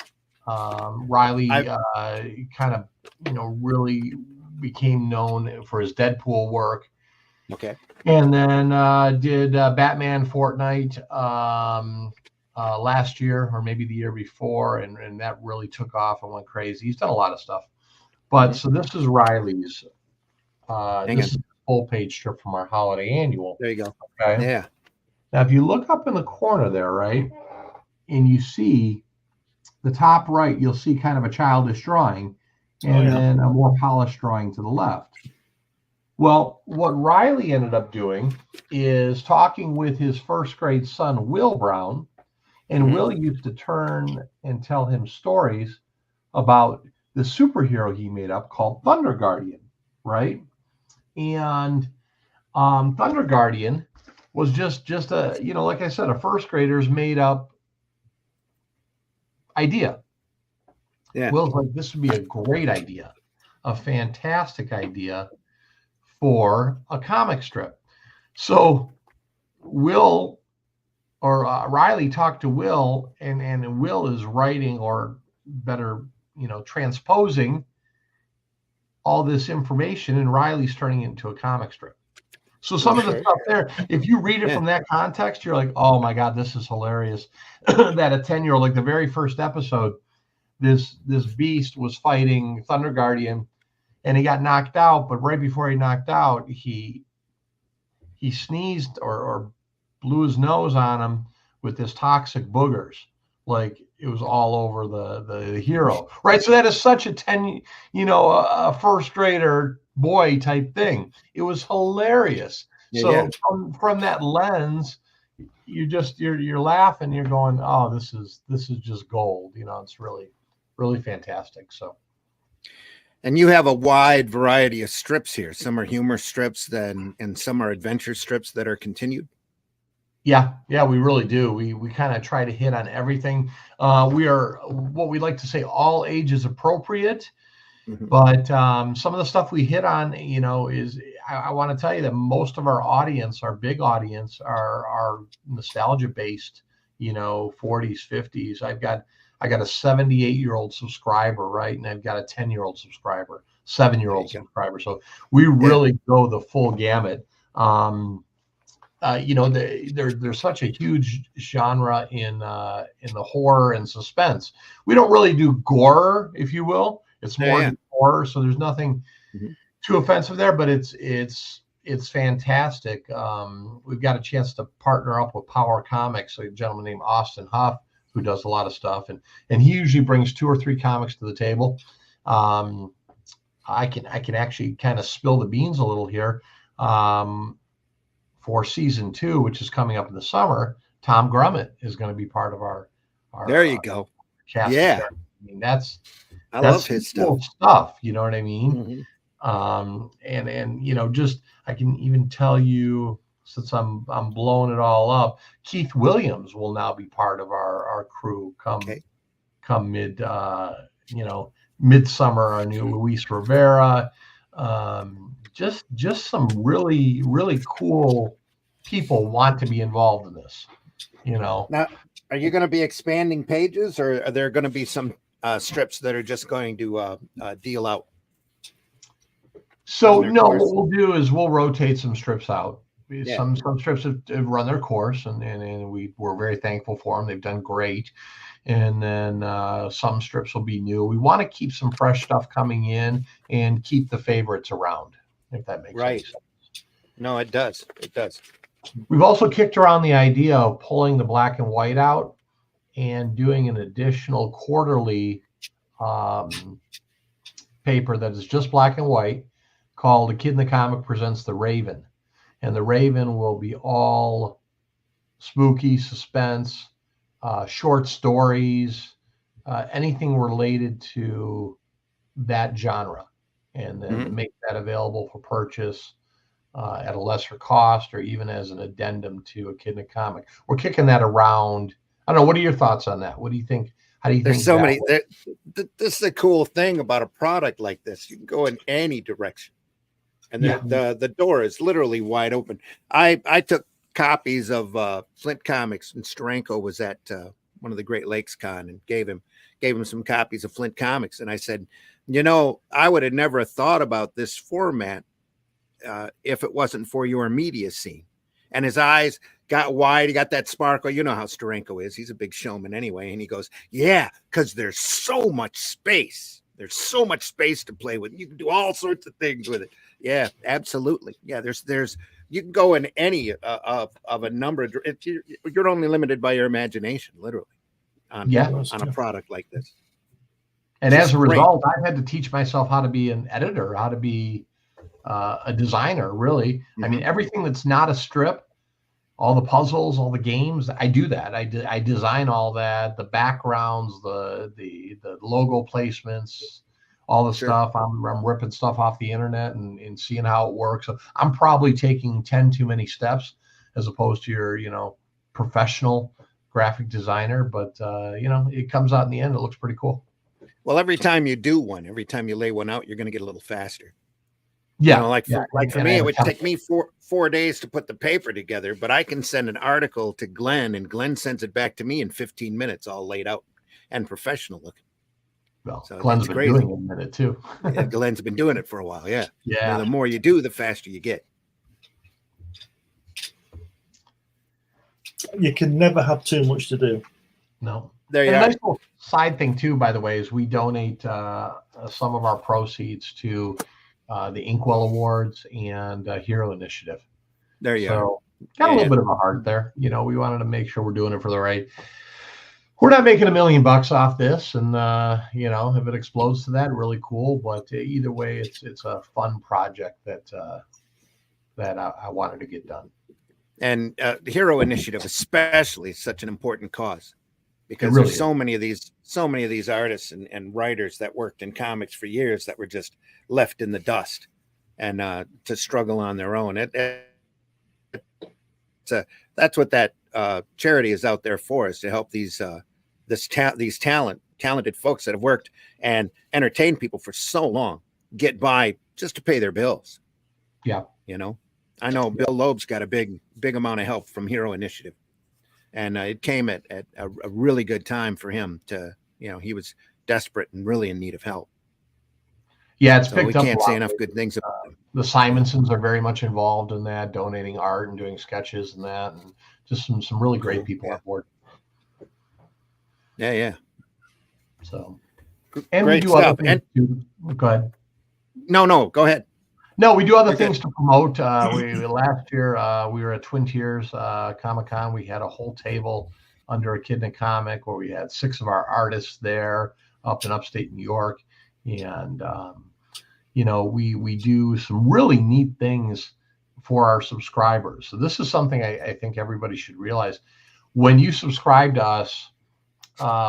Riley kind of, you know, really became known for his Deadpool work. Okay. And then did Batman Fortnite last year or maybe the year before, and that really took off and went crazy. He's done a lot of stuff. But so this is Riley's. This is a full page strip from our holiday annual. There you go. Okay. Yeah. Now, if you look up in the corner there, right, and you see the top right, you'll see kind of a childish drawing. and then a more polished drawing to the left. Well, what Riley ended up doing is talking with his first grade son, Will Brown, and Will used to turn and tell him stories about the superhero he made up called Thunder Guardian, right? And Thunder Guardian was just a, like I said, a first grader's made up idea. Yeah. Will's like, this would be a great idea, a fantastic idea for a comic strip. So Riley talked to Will, and Will is writing, or better, transposing all this information, and Riley's turning it into a comic strip. So some of the stuff there, if you read it from that context, you're like, oh my God, this is hilarious. That a 10-year-old, like the very first episode, this beast was fighting Thunder Guardian, and he got knocked out. But right before he knocked out, he sneezed or blew his nose on him with this toxic boogers. Like it was all over the hero, right? So that is such a a first grader boy type thing. It was hilarious. From that lens, you're laughing. You're going, oh, this is just gold. It's really, really fantastic. So. And you have a wide variety of strips here. Some are humor strips, and some are adventure strips that are continued. Yeah, we really do. We kind of try to hit on everything. We are what we like to say all ages appropriate, but some of the stuff we hit on, is I want to tell you that most of our audience, our big audience, are nostalgia based. 40s, 50s. I got a 78-year-old subscriber, right, and I've got a 10-year-old subscriber, 7-year-old subscriber. So we really go the full gamut. There's such a huge genre in the horror and suspense. We don't really do gore, if you will. It's more horror, so there's nothing too offensive there. But it's fantastic. We've got a chance to partner up with Power Comics, a gentleman named Austin Huff, who does a lot of stuff, and he usually brings 2 or 3 comics to the table. I can actually kind of spill the beans a little here. For season 2, which is coming up in the summer, Tom Grummett is going to be part of our there you go. Cast. Yeah. I mean, that's love his cool stuff. You know what I mean? And just, I can even tell you, since I'm blowing it all up, Keith Williams will now be part of our crew come midsummer. Our new Luis Rivera. Just some really, really cool people want to be involved in this, Now, are you going to be expanding pages, or are there going to be some strips that are just going to deal out? So no, what we'll do is we'll rotate some strips out. Some strips have run their course, and we're very thankful for them. They've done great. And then some strips will be new. We want to keep some fresh stuff coming in and keep the favorites around, if that makes sense. No, it does. It does. We've also kicked around the idea of pulling the black and white out and doing an additional quarterly paper that is just black and white, called A Kid in the Comic Presents the Raven. And the Raven will be all spooky, suspense, short stories, anything related to that genre, and then make that available for purchase at a lesser cost, or even as an addendum to A Kid in a Comic. We're kicking that around. I don't know. What are your thoughts on that? What do you think? How do you think? There's so many. This is a cool thing about a product like this. You can go in any direction, and the door is literally wide open. I took copies of Flint Comics, and Steranko was at one of the Great Lakes Con, and gave him some copies of Flint Comics. And I said, I would have never thought about this format if it wasn't for your media scene. And his eyes got wide. He got that sparkle. You know how Steranko is. He's a big showman anyway. And he goes, yeah, because there's so much space. There's so much space to play with. You can do all sorts of things with it. Yeah, absolutely. Yeah, there's you can go in any of a number of. You're only limited by your imagination, literally, on a product like this. And as a great. result, I've had to teach myself how to be an editor, how to be a designer, really. I mean, everything that's not a strip, all the puzzles, all the games, I do that. I design all that, the backgrounds, the logo placements, all the stuff. I'm ripping stuff off the internet and seeing how it works. So I'm probably taking 10 too many steps as opposed to your, professional graphic designer. But, it comes out in the end. It looks pretty cool. Well, every time you do one, every time you lay one out, you're going to get a little faster. Yeah. For me, it would take me 4 days to put the paper together, but I can send an article to Glenn and Glenn sends it back to me in 15 minutes, all laid out and professional looking. Well, so Glenn's been doing it a minute too. Glenn's been doing it for a while. Yeah. Yeah. The more you do, the faster you get. You can never have too much to do. No. There you and are. a nice little side thing too, by the way, is we donate some of our proceeds to the Inkwell Awards and Hero Initiative. There you are. So got a little bit of a heart there. We wanted to make sure we're doing it for the right. We're not making $1 million off this, and if it explodes to that, really cool. But either way, it's a fun project that I wanted to get done. And the Hero Initiative, especially, is such an important cause because really there's so many of these artists and writers that worked in comics for years that were just left in the dust and to struggle on their own. That's what that charity is out there for, is to help these talented folks that have worked and entertained people for so long get by just to pay their bills. Yeah. I know Bill Loeb's got a big amount of help from Hero Initiative, and it came at a really good time for him to, he was desperate and really in need of help. Yeah, it's picked up. We can't say enough good things about him. The Simonsons are very much involved in that, donating art and doing sketches and that, and just some really great people on board. Yeah. So, and great we do stuff. other things too. Go ahead. No, go ahead. No, we do other things to promote. Last year we were at Twin Tiers Comic-Con. We had a whole table under a Kid in a Comic where we had 6 of our artists there up in upstate New York, and we do some really neat things for our subscribers. So this is something I think everybody should realize. When you subscribe to us,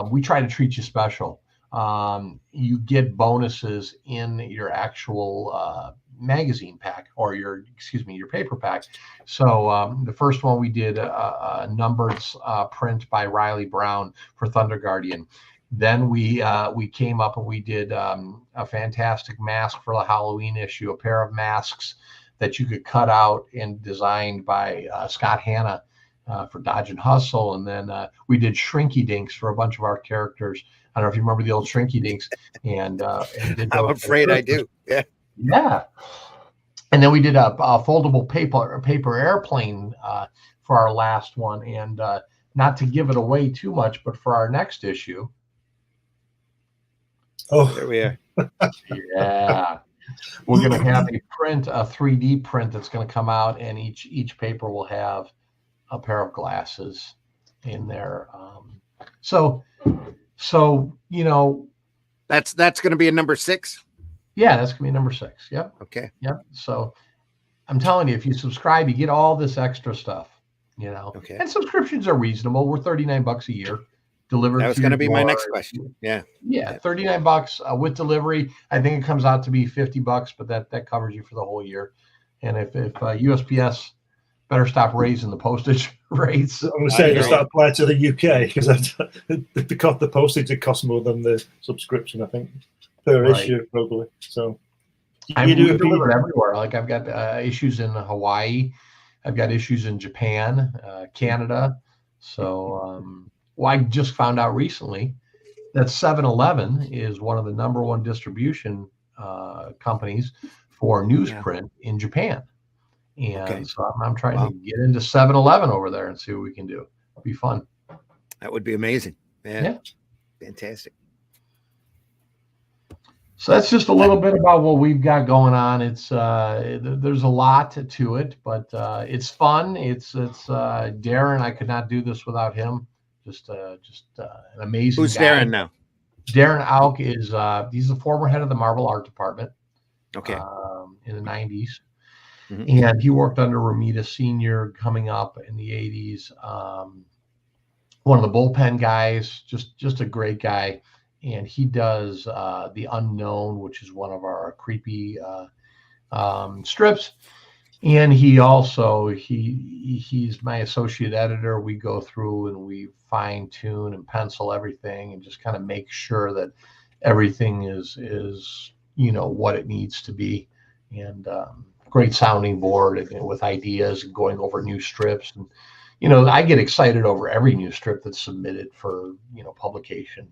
we try to treat you special. You get bonuses in your actual magazine pack, or your paper pack. So the first one we did a numbered print by Riley Brown for Thunder Guardian. Then we came up and we did a fantastic mask for the Halloween issue, a pair of masks that you could cut out and designed by Scott Hanna for Dodge and Hustle. And then we did Shrinky Dinks for a bunch of our characters. I don't know if you remember the old Shrinky Dinks. And I'm afraid I do. Yeah. Yeah. And then we did a foldable paper airplane for our last one. And not to give it away too much, but for our next issue. Oh, there we are. Yeah. We're going to have a 3D print that's going to come out, and each paper will have a pair of glasses in there. So that's going to be a number 6. Yeah, that's going to be number 6. Yep. Okay. Yep. So I'm telling you, if you subscribe, you get all this extra stuff, Okay. And subscriptions are reasonable. We're $39 a year delivered. That was going to be my next question. Yeah. Yeah. $39 with delivery. I think it comes out to be $50, but that covers you for the whole year. And if USPS better stop raising the postage rates. I'm going to say just apply to the UK, because the postage it costs more than the subscription, I think, per issue probably. So we deliver everywhere. Like I've got issues in Hawaii, I've got issues in Japan, Canada. So I just found out recently that 7-Eleven is one of the number 1 distribution companies for newsprint in Japan. And so I'm trying to get into 7-Eleven over there and see what we can do. It'll be fun. That would be amazing. Yeah. Fantastic. So that's just a little bit about what we've got going on. It's there's a lot to it, but it's fun. It's Darren. I could not do this without him. Just an amazing. Who's guy. Darren now? Darren Auk is he's the former head of the Marvel art department. Okay. In the 90s. Mhm. And he worked under Romita Sr. coming up in the 80s. One of the bullpen guys, just a great guy. And he does The Unknown, which is one of our creepy strips. And he also, he's my associate editor. We go through and we fine tune and pencil everything and just kind of make sure that everything is what it needs to be. And great sounding board with ideas and going over new strips. And, I get excited over every new strip that's submitted for, publication.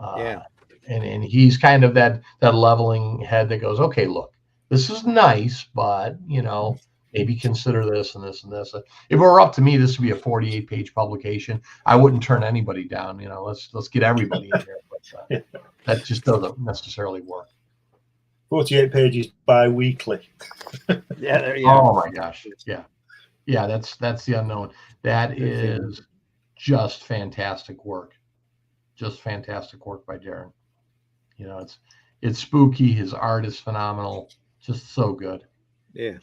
Yeah. And he's kind of that leveling head that goes, okay, look, this is nice, but, maybe consider this and this and this. If it were up to me, this would be a 48-page publication. I wouldn't turn anybody down. Let's get everybody in here. But that just doesn't necessarily work. 48 pages bi-weekly. Yeah, there you go. Oh my gosh. Yeah, that's The Unknown. That is just fantastic work. Just fantastic work by Darren. It's spooky. His art is phenomenal. Just so good. Yeah.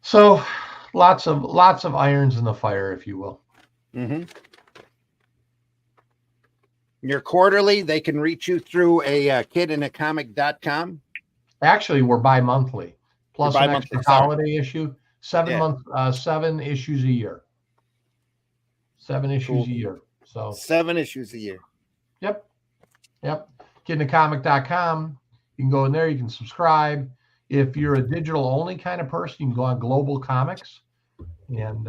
So lots of irons in the fire, if you will. Mm-hmm. Your quarterly, they can reach you through a kidinacomic.com. Actually, we're bi-monthly, plus an bi-monthly, extra holiday issue. 7 issues a year. 7 issues Cool. a year. So 7 issues a year. Yep. Kidinacomic.com. You can go in there. You can subscribe. If you're a digital only kind of person, you can go on Global Comics and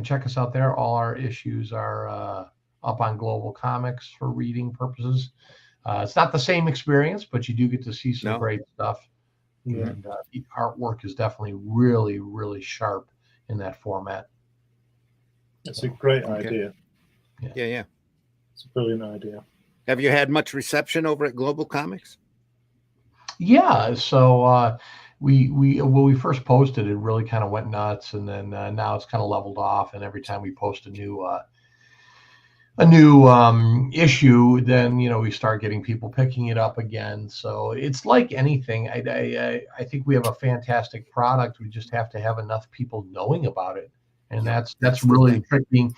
check us out there. All our issues are up on Global Comics for reading purposes. It's not the same experience, but you do get to see some great stuff. Mm-hmm. And the artwork is definitely really, really sharp in that format. That's a great idea. Yeah. It's a brilliant idea. Have you had much reception over at Global Comics? Yeah. So when we first posted, it really kind of went nuts, and then now it's kind of leveled off. And every time we post a new issue, then we start getting people picking it up again. So it's like anything. I think we have a fantastic product. We just have to have enough people knowing about it, and that's really the trick. Being,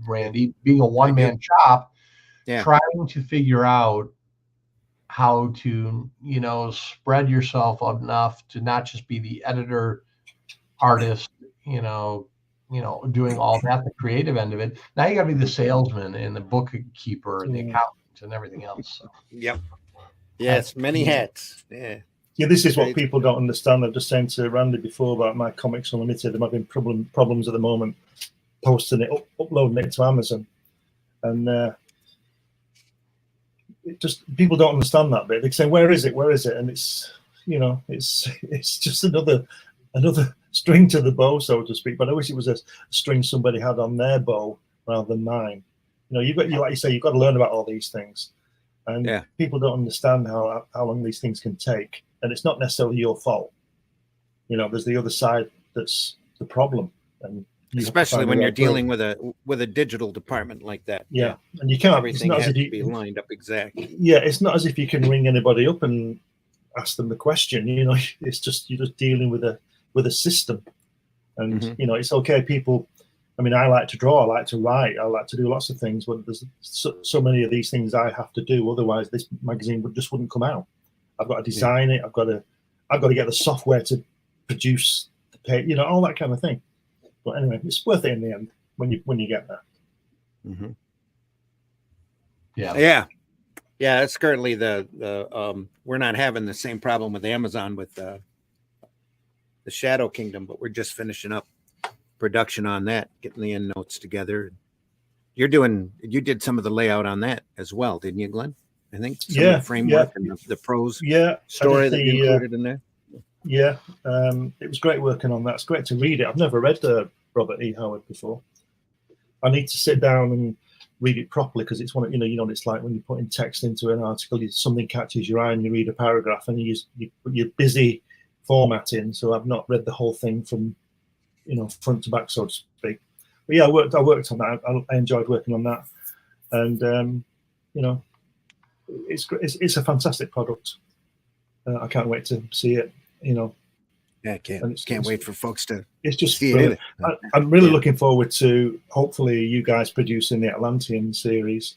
Randy, being a one-man shop, trying to figure out how to spread yourself enough to not just be the editor, artist, doing all that, the creative end of it. Now you got to be the salesman and the bookkeeper and the accountant and everything else. So. Yep. Yes, many hats. Yeah. Yeah, this is what people don't understand. I've just saying to Randy before about my Comics Unlimited. I'm having problems at the moment posting it, uploading it to Amazon, and it just people don't understand that bit. They say, "Where is it? Where is it?" And it's it's just another string to the bow, so to speak. But I wish it was a string somebody had on their bow rather than mine. Like you say, you've got to learn about all these things, and people don't understand how long these things can take. And it's not necessarily your fault. There's the other side that's the problem, and especially when you're dealing with a digital department like that. Yeah, and you can't. Everything has to be lined up exactly. Yeah, it's not as if you can ring anybody up and ask them the question. It's just you're just dealing with a system, and it's okay. People, I mean, I like to draw, I like to write, I like to do lots of things, but there's so many of these things I have to do. Otherwise, this magazine wouldn't come out. I've got to design it. I've got to get the software to produce the page. All that kind of thing. But anyway, it's worth it in the end when you get there. Mm-hmm. Yeah. That's currently the we're not having the same problem with Amazon with the Shadow Kingdom, but we're just finishing up production on that, getting the end notes together. You did some of the layout on that as well, didn't you, Glenn? I think some of the framework and the prose story that you included in there. Yeah, it was great working on that. It's great to read it. I've never read Robert E. Howard before. I need to sit down and read it properly because it's one of it's like when you're putting text into an article, something catches your eye and you read a paragraph and you're busy formatting. So I've not read the whole thing from front to back, so to speak. But yeah, I worked on that. I enjoyed working on that. and you know, it's a fantastic product. I can't wait to see it. You know, Yeah, can't wait for folks to it's just see brilliant. it. I'm really looking forward to hopefully you guys producing the Atlantean series.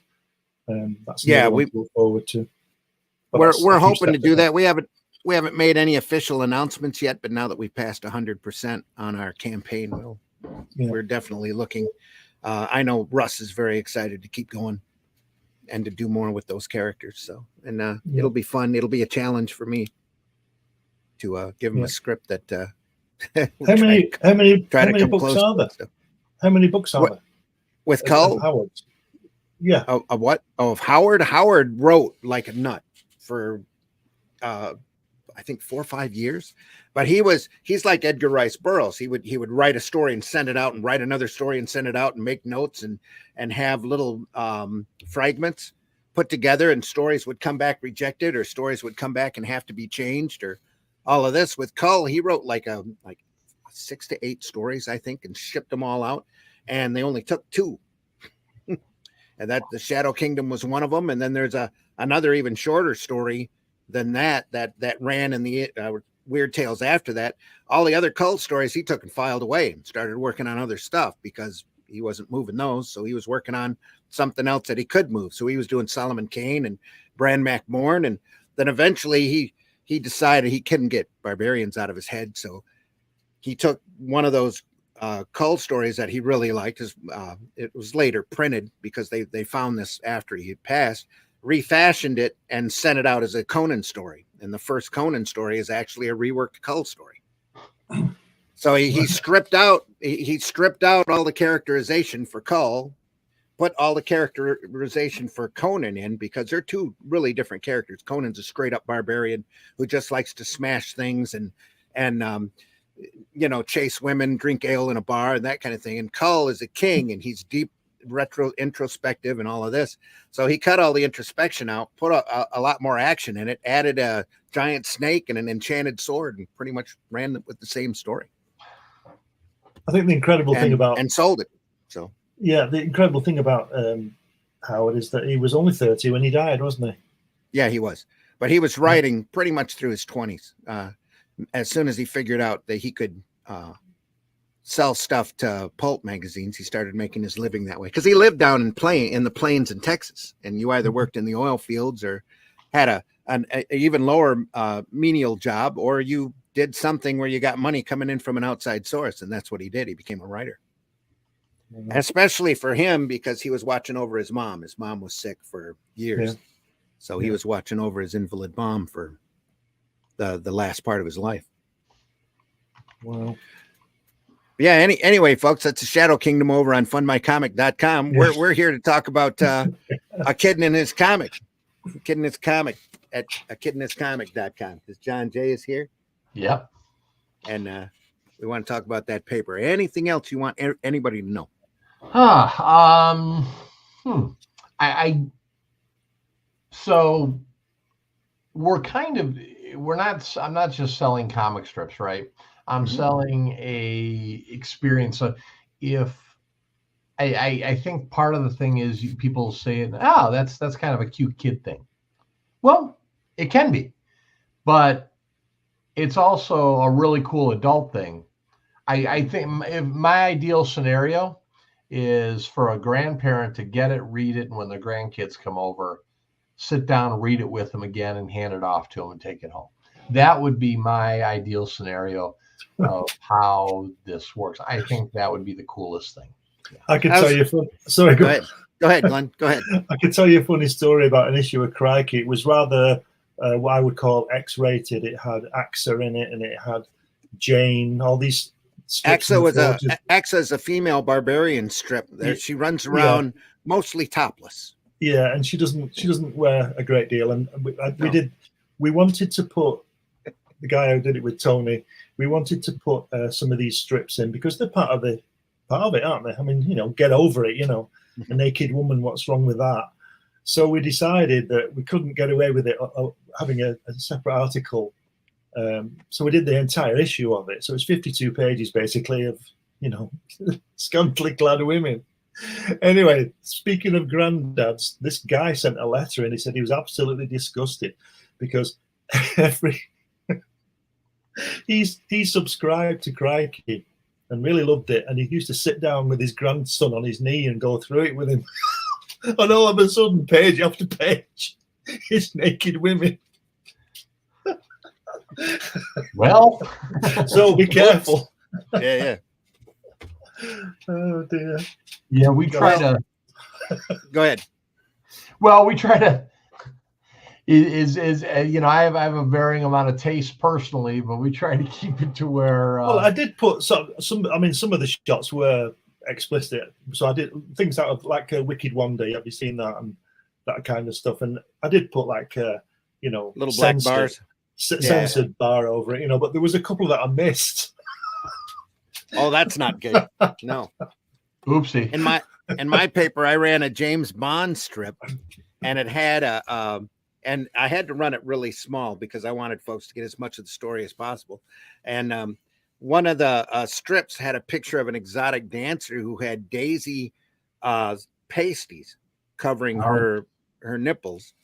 That's another one to look forward to. But we're hoping to do that. We haven't made any official announcements yet, but now that we passed 100% on our campaign, we're definitely looking. I know Russ is very excited to keep going and to do more with those characters. So, and it'll be fun. It'll be a challenge for me to give him a script that. How many books are there? How many books are there? With Cull? Howard. Yeah. Of what? Oh, of Howard. Howard wrote like a nut for I think 4 or 5 years, but he's like Edgar Rice Burroughs. He would write a story and send it out and write another story and send it out and make notes and have little fragments put together, and stories would come back rejected, or stories would come back and have to be changed, or all of this. With Cull, he wrote like 6 to 8 stories, I think, and shipped them all out, and they only took 2. And that the Shadow Kingdom was one of them, and then there's another even shorter story than that ran in the Weird Tales after that. All the other Cull stories he took and filed away and started working on other stuff because he wasn't moving those. So he was working on something else that he could move. So he was doing Solomon Kane and Bran MacMorn, and then eventually he decided he couldn't get barbarians out of his head. So he took one of those Cull stories that he really liked. It was later printed because they found this after he had passed, refashioned it and sent it out as a Conan story. And the first Conan story is actually a reworked Cull story. So he stripped out all the characterization for Cull, put all the characterization for Conan in, because they're 2 really different characters. Conan's a straight up barbarian who just likes to smash things and chase women, drink ale in a bar and that kind of thing. And Cull is a king, and he's deep introspective and all of this. So he cut all the introspection out, put a lot more action in it, added a giant snake and an enchanted sword, and pretty much ran with the same story. I think the incredible thing about and sold it. So yeah, the incredible thing about Howard is that he was only 30 when he died, wasn't he? Yeah, he was. But he was writing pretty much through his 20s. As soon as he figured out that he could sell stuff to pulp magazines, he started making his living that way. Because he lived down in the plains in Texas, and you either worked in the oil fields or had an even lower menial job, or you did something where you got money coming in from an outside source, and that's what he did. He became a writer. Especially for him, because he was watching over his mom. His mom was sick for years. So he was watching over his invalid mom for the last part of his life. Wow. Yeah. Anyway, folks, that's the Shadow Kingdom over on fundmycomic.com. We're here to talk about a kid in his comic. A kid in his comic at akidinhiscomic.com, because John Jay is here. Yep. And we want to talk about that paper. Anything else you want anybody to know? So I'm not just selling comic strips, right? I'm selling a experience. So if I think part of the thing is people say, oh, that's kind of a cute kid thing. Well, it can be, but it's also a really cool adult thing. I think if my ideal scenario is for a grandparent to get it, read it, and when the grandkids come over, sit down, read it with them again, and hand it off to them and take it home. That would be my ideal scenario of how this works. I think that would be the coolest thing. Yeah. I could tell you. Sorry, go ahead. Go ahead, Glenn. Go ahead. I could tell you a funny story about an issue of Crikey. It was rather what I would call X-rated. It had Axa in it, and it had Jane. All these. Axa is a female barbarian strip. She runs around mostly topless. Yeah, and she doesn't wear a great deal. And we wanted to put the guy who did it with Tony. We wanted to put some of these strips in because they're part of it, aren't they? I mean, get over it. A naked woman. What's wrong with that? So we decided that we couldn't get away with it having a separate article. So we did the entire issue of it. So it's 52 pages basically of, scantily clad women. Anyway, speaking of granddads, this guy sent a letter and he said he was absolutely disgusted because he subscribed to Crikey and really loved it, and he used to sit down with his grandson on his knee and go through it with him. And all of a sudden, page after page, it's naked women. Well, so be careful. Yeah. Oh dear. Yeah, we try to. Go ahead. Well, we try to. Is you know, I have a varying amount of taste personally, but we try to keep it to where. Well, I did put some. I mean, some of the shots were explicit, so I did things out of like a Wicked Wonder. Have you seen that and that kind of stuff? And I did put like you know, little black bars, censored bar over it, you know. But there was a couple that I missed. Oh, that's not good. No. Oopsie. In my paper, I ran a James Bond strip, and it had and I had to run it really small because I wanted folks to get as much of the story as possible. And one of the strips had a picture of an exotic dancer who had daisy pasties covering her nipples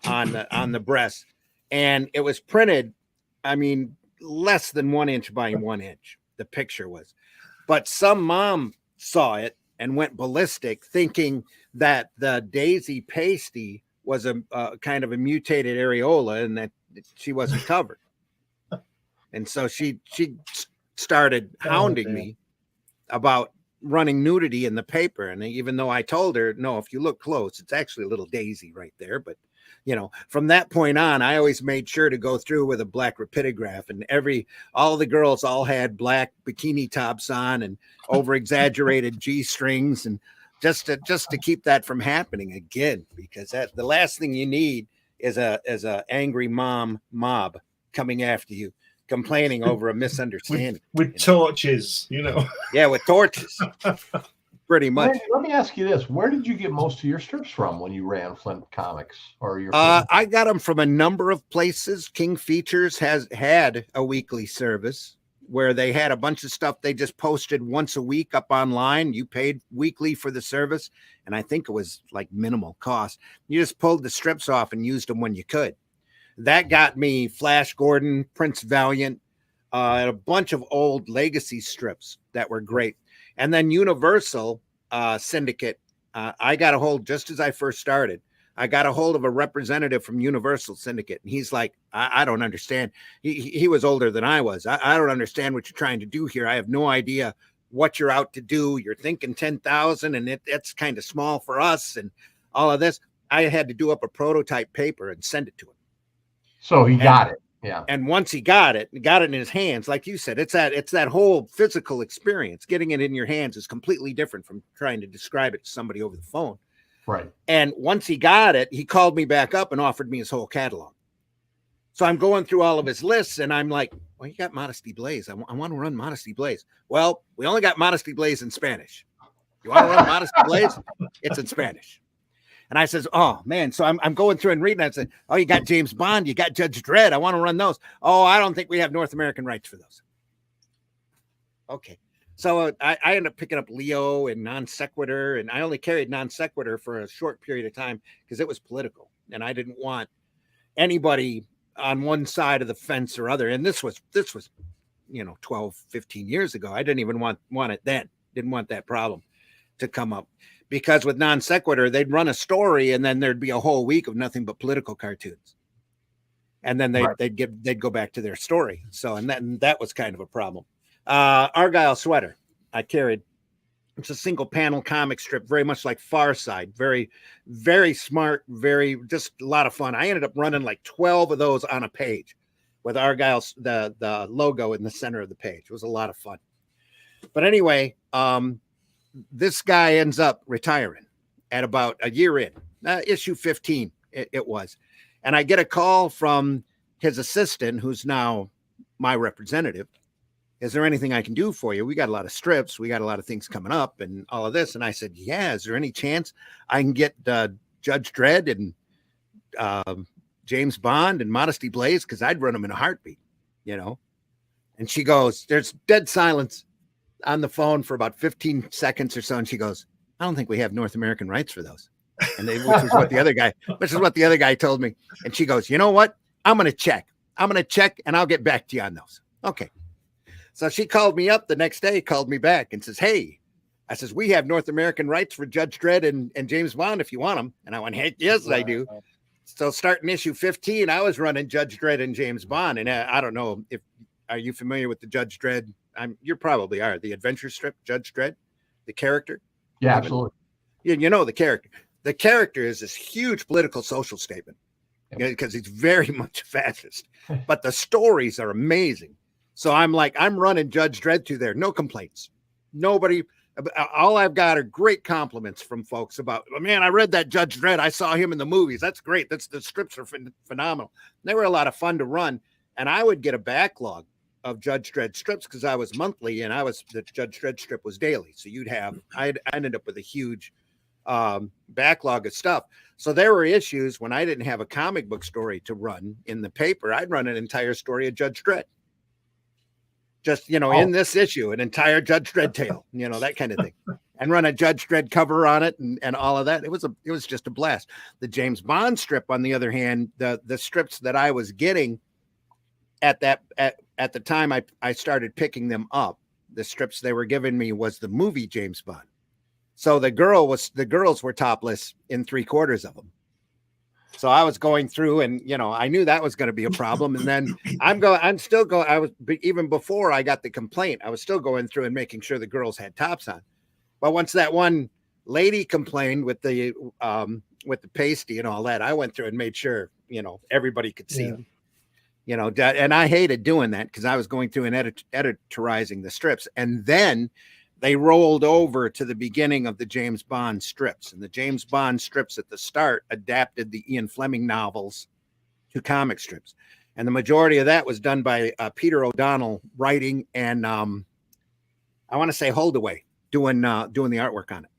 on the breast, and it was printed, I mean, less than 1 inch by 1 inch. The picture was, but some mom saw it and went ballistic, thinking that the daisy pasty was a kind of a mutated areola and that she wasn't covered. And so she started hounding me about running nudity in the paper. And even though I told her, no, if you look close, it's actually a little daisy right there. But you know, from that point on, I always made sure to go through with a black rapidograph, and all the girls all had black bikini tops on and over exaggerated G-strings, and just to keep that from happening again, because the last thing you need is a angry mob coming after you, complaining over a misunderstanding with torches, you know. Yeah, with torches. Pretty much. Randy, let me ask you this: where did you get most of your strips from when you ran Flint Comics, or your? I got them from a number of places. King Features has had a weekly service where they had a bunch of stuff they just posted once a week up online. You paid weekly for the service, and I think it was like minimal cost. You just pulled the strips off and used them when you could. That got me Flash Gordon, Prince Valiant, and a bunch of old legacy strips that were great. And then Universal Syndicate, I got a hold, just as I first started, I got a hold of a representative from Universal Syndicate. And he's like, I don't understand. He was older than I was. I don't understand what you're trying to do here. I have no idea what you're out to do. You're thinking 10,000 and that's kind of small for us and all of this. I had to do up a prototype paper and send it to him. So he got it. Yeah. And once he got it in his hands, like you said, it's that whole physical experience. Getting it in your hands is completely different from trying to describe it to somebody over the phone. Right. And once he got it, he called me back up and offered me his whole catalog. So I'm going through all of his lists and I'm like, well, you got Modesty Blaze. I want to run Modesty Blaze. Well, we only got Modesty Blaze in Spanish. You want to run Modesty Blaze? It's in Spanish. And I says, oh, man. So I'm going through and reading. I said, oh, you got James Bond. You got Judge Dredd. I want to run those. Oh, I don't think we have North American rights for those. Okay. So I ended up picking up Leo and Non Sequitur. And I only carried Non Sequitur for a short period of time because it was political. And I didn't want anybody on one side of the fence or other. And this was, 12, 15 years ago. I didn't even want it then. Didn't want that problem to come up. Because with Non Sequitur, they'd run a story and then there'd be a whole week of nothing but political cartoons. And then they'd go back to their story. So, and that was kind of a problem. Argyle Sweater, I carried. It's a single panel comic strip, very much like Far Side. Very, very smart, just a lot of fun. I ended up running like 12 of those on a page with Argyle's, the logo in the center of the page. It was a lot of fun. But anyway, this guy ends up retiring at about a year in, issue 15 it was. And I get a call from his assistant, who's now my representative. Is there anything I can do for you? We got a lot of strips. We got a lot of things coming up and all of this. And I said, yeah, is there any chance I can get Judge Dredd and James Bond and Modesty Blaze? Because I'd run them in a heartbeat, And she goes, there's dead silence on the phone for about 15 seconds or so. And she goes, I don't think we have North American rights for those. And which is what the other guy told me. And she goes, you know what? I'm going to check and I'll get back to you on those. Okay. So she called me up the next day, called me back and says, hey, I says, we have North American rights for Judge Dredd and James Bond if you want them. And I went, heck, yes, I do. So starting issue 15, I was running Judge Dredd and James Bond. And I don't know are you familiar with the Judge Dredd? You probably are. The adventure strip, Judge Dredd, the character. Yeah, absolutely. You know the character. The character is this huge political social statement because he's very much a fascist. But the stories are amazing. So I'm running Judge Dredd through there. No complaints. Nobody. All I've got are great compliments from folks about, man, I read that Judge Dredd. I saw him in the movies. That's great. The strips are phenomenal. They were a lot of fun to run. And I would get a backlog of Judge Dredd strips because I was monthly and the Judge Dredd strip was daily. So I ended up with a huge backlog of stuff. So there were issues when I didn't have a comic book story to run in the paper. I'd run an entire story of Judge Dredd. Just, in this issue, an entire Judge Dredd tale, that kind of thing, and run a Judge Dredd cover on it and all of that. It was just a blast. The James Bond strip, on the other hand, the strips that I was getting at the time I started picking them up, the strips they were giving me was the movie James Bond. So the girls were topless in 3/4 of them. So I was going through and, I knew that was going to be a problem. And then even before I got the complaint, I was still going through and making sure the girls had tops on. But once that one lady complained with the pasty and all that, I went through and made sure, everybody could see them, and I hated doing that because I was going through and editorizing the strips. And then they rolled over to the beginning of the James Bond strips, and the James Bond strips at the start adapted the Ian Fleming novels to comic strips. And the majority of that was done by Peter O'Donnell writing and I want to say Holdaway doing the artwork on it.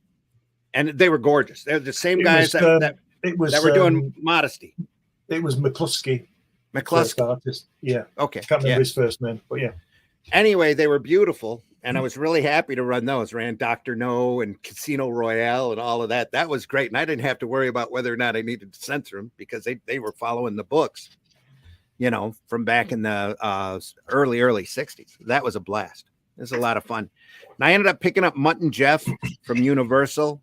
And they were gorgeous. They're the same guys that were doing Modesty. It was McCluskey. Artist. Yeah. Okay. Can't remember his first name, but yeah. Anyway, they were beautiful. And I was really happy to run those. Ran Dr. No and Casino Royale and all of that. That was great. And I didn't have to worry about whether or not I needed to censor them because they were following the books, from back in the early 60s. That was a blast. It was a lot of fun. And I ended up picking up Mutt and Jeff from Universal.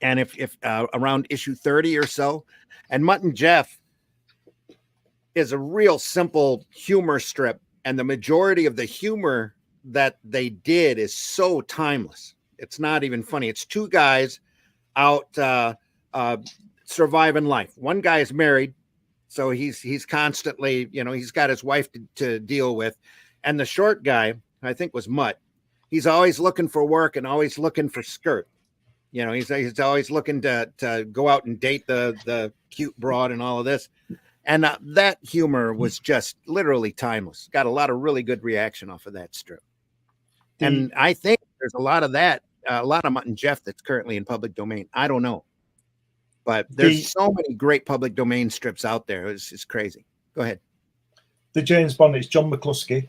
And if around issue 30 or so. And Mutt and Jeff is a real simple humor strip. And the majority of the humor that they did is so timeless. It's not even funny. It's two guys out surviving life. One guy is married, so he's constantly, he's got his wife to deal with. And the short guy, I think was Mutt, he's always looking for work and always looking for skirt. He's always looking to go out and date the cute broad and all of this. And that humor was just literally timeless. Got a lot of really good reaction off of that strip. And I think there's a lot of that, a lot of Mutt and Jeff that's currently in public domain. I don't know. But there's so many great public domain strips out there. It's crazy. Go ahead. The James Bond, it's John McCluskey.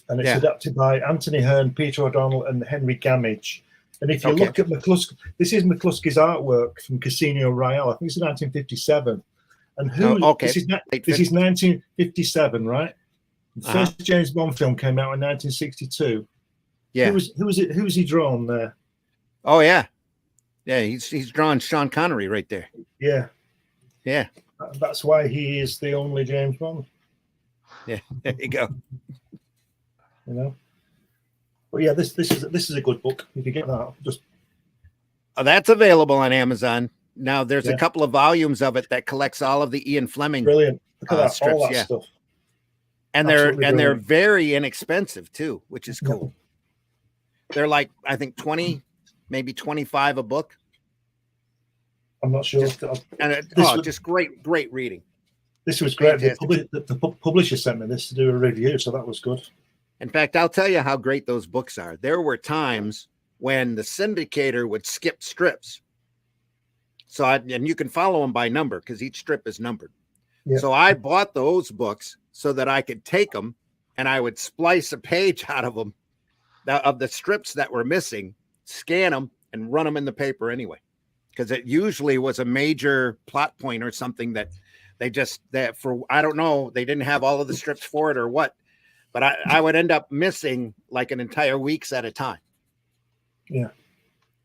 And it's adapted by Anthony Hearn, Peter O'Donnell, and Henry Gammage. And if you look at McCluskey, this is McCluskey's artwork from Casino Royale. I think it's 1957. And this is 1957, right? The first James Bond film came out in 1962. Yeah. Who was he drawn there? Oh yeah. Yeah, he's drawn Sean Connery right there. Yeah. Yeah. That's why he is the only James Bond. Yeah, there you go. But yeah, this is a good book. If you get that, that's available on Amazon. Now there's a couple of volumes of it that collects all of the Ian Fleming brilliant. Look at that, strips, all that stuff. And they're very inexpensive too, which is cool. They're like, I think 20, maybe 25 a book. I'm not sure. Just great reading. This was great. The publisher sent me this to do a review, so that was good. In fact, I'll tell you how great those books are. There were times when the syndicator would skip strips. And you can follow them by number because each strip is numbered. Yeah. So I bought those books so that I could take them and I would splice a page out of them, of the strips that were missing, scan them, and run them in the paper anyway, because it usually was a major plot point or something that I don't know, they didn't have all of the strips for it or what, but I would end up missing like an entire week's at a time. Yeah.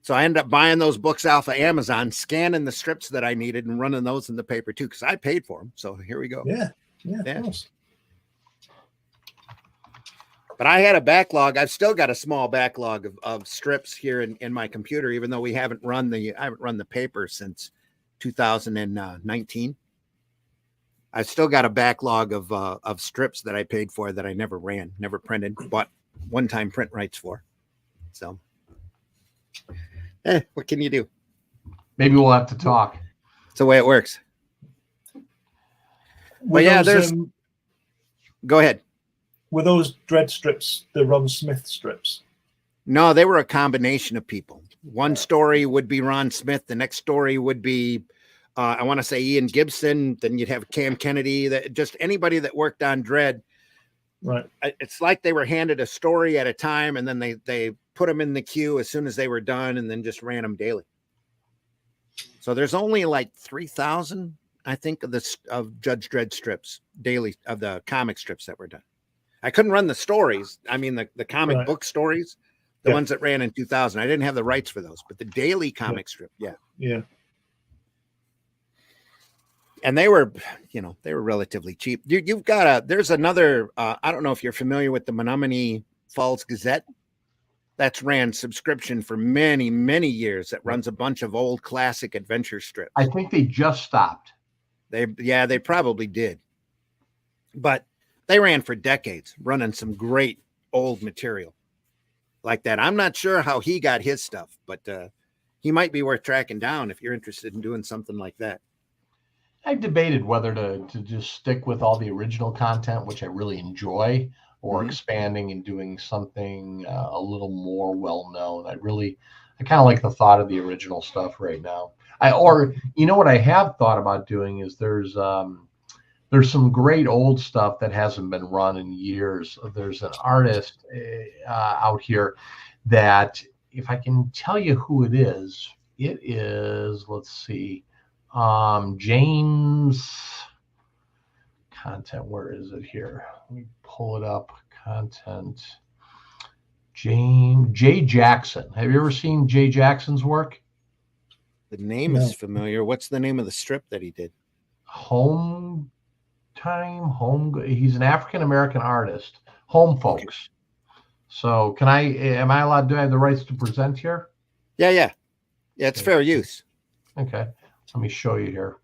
So I ended up buying those books off of Amazon, scanning the strips that I needed and running those in the paper too, because I paid for them. So here we go. Yeah. Of course. But I had a backlog. I've still got a small backlog of strips here in my computer, even though I haven't run the paper since 2019. I've still got a backlog of strips that I paid for that I never ran, never printed, bought one-time print rights for. So, what can you do? Maybe we'll have to talk. It's the way it works. But yeah, go ahead. Were those Dread strips the Ron Smith strips? No, they were a combination of people. One story would be Ron Smith. The next story would be, I want to say Ian Gibson. Then you'd have Cam Kennedy. That just anybody that worked on Dread. Right. It's like they were handed a story at a time, and then they put them in the queue as soon as they were done, and then just ran them daily. So there's only like 3,000, I think, of Judge Dredd strips daily, of the comic strips that were done. I couldn't run the stories. I mean, the comic book stories, the ones that ran in 2000. I didn't have the rights for those, but the daily comic strip, yeah. And they were relatively cheap. You've got there's another, I don't know if you're familiar with the Menominee Falls Gazette. That's ran subscription for many, many years. That runs a bunch of old classic adventure strips. I think they just stopped. They probably did. But they ran for decades, running some great old material like that. I'm not sure how he got his stuff, but he might be worth tracking down if you're interested in doing something like that. I've debated whether to just stick with all the original content, which I really enjoy, or expanding and doing something a little more well-known. I kind of like the thought of the original stuff right now. What I have thought about doing is there's some great old stuff that hasn't been run in years. There's an artist out here that, if I can tell you who it is, let's see, James content. Where is it here? Let me pull it up. Content. J. Jackson. Have you ever seen J. Jackson's work? The name is familiar. What's the name of the strip that he did? He's an African-American artist. Home Folks. Okay. So am I allowed to have the rights to present here? Yeah, it's fair use. Okay. Let me show you here.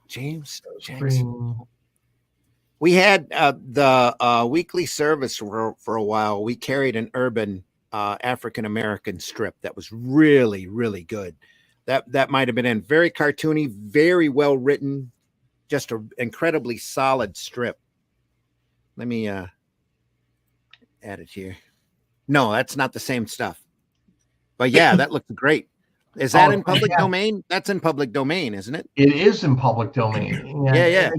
James Jackson. We had the weekly service for a while. We carried an urban African-American strip that was really, really good. That might have been in. Very cartoony, very well written, just an incredibly solid strip. Let me add it here. No, that's not the same stuff. But yeah, that looked great. Is that in public domain? That's in public domain, isn't it? It is in public domain. Yeah.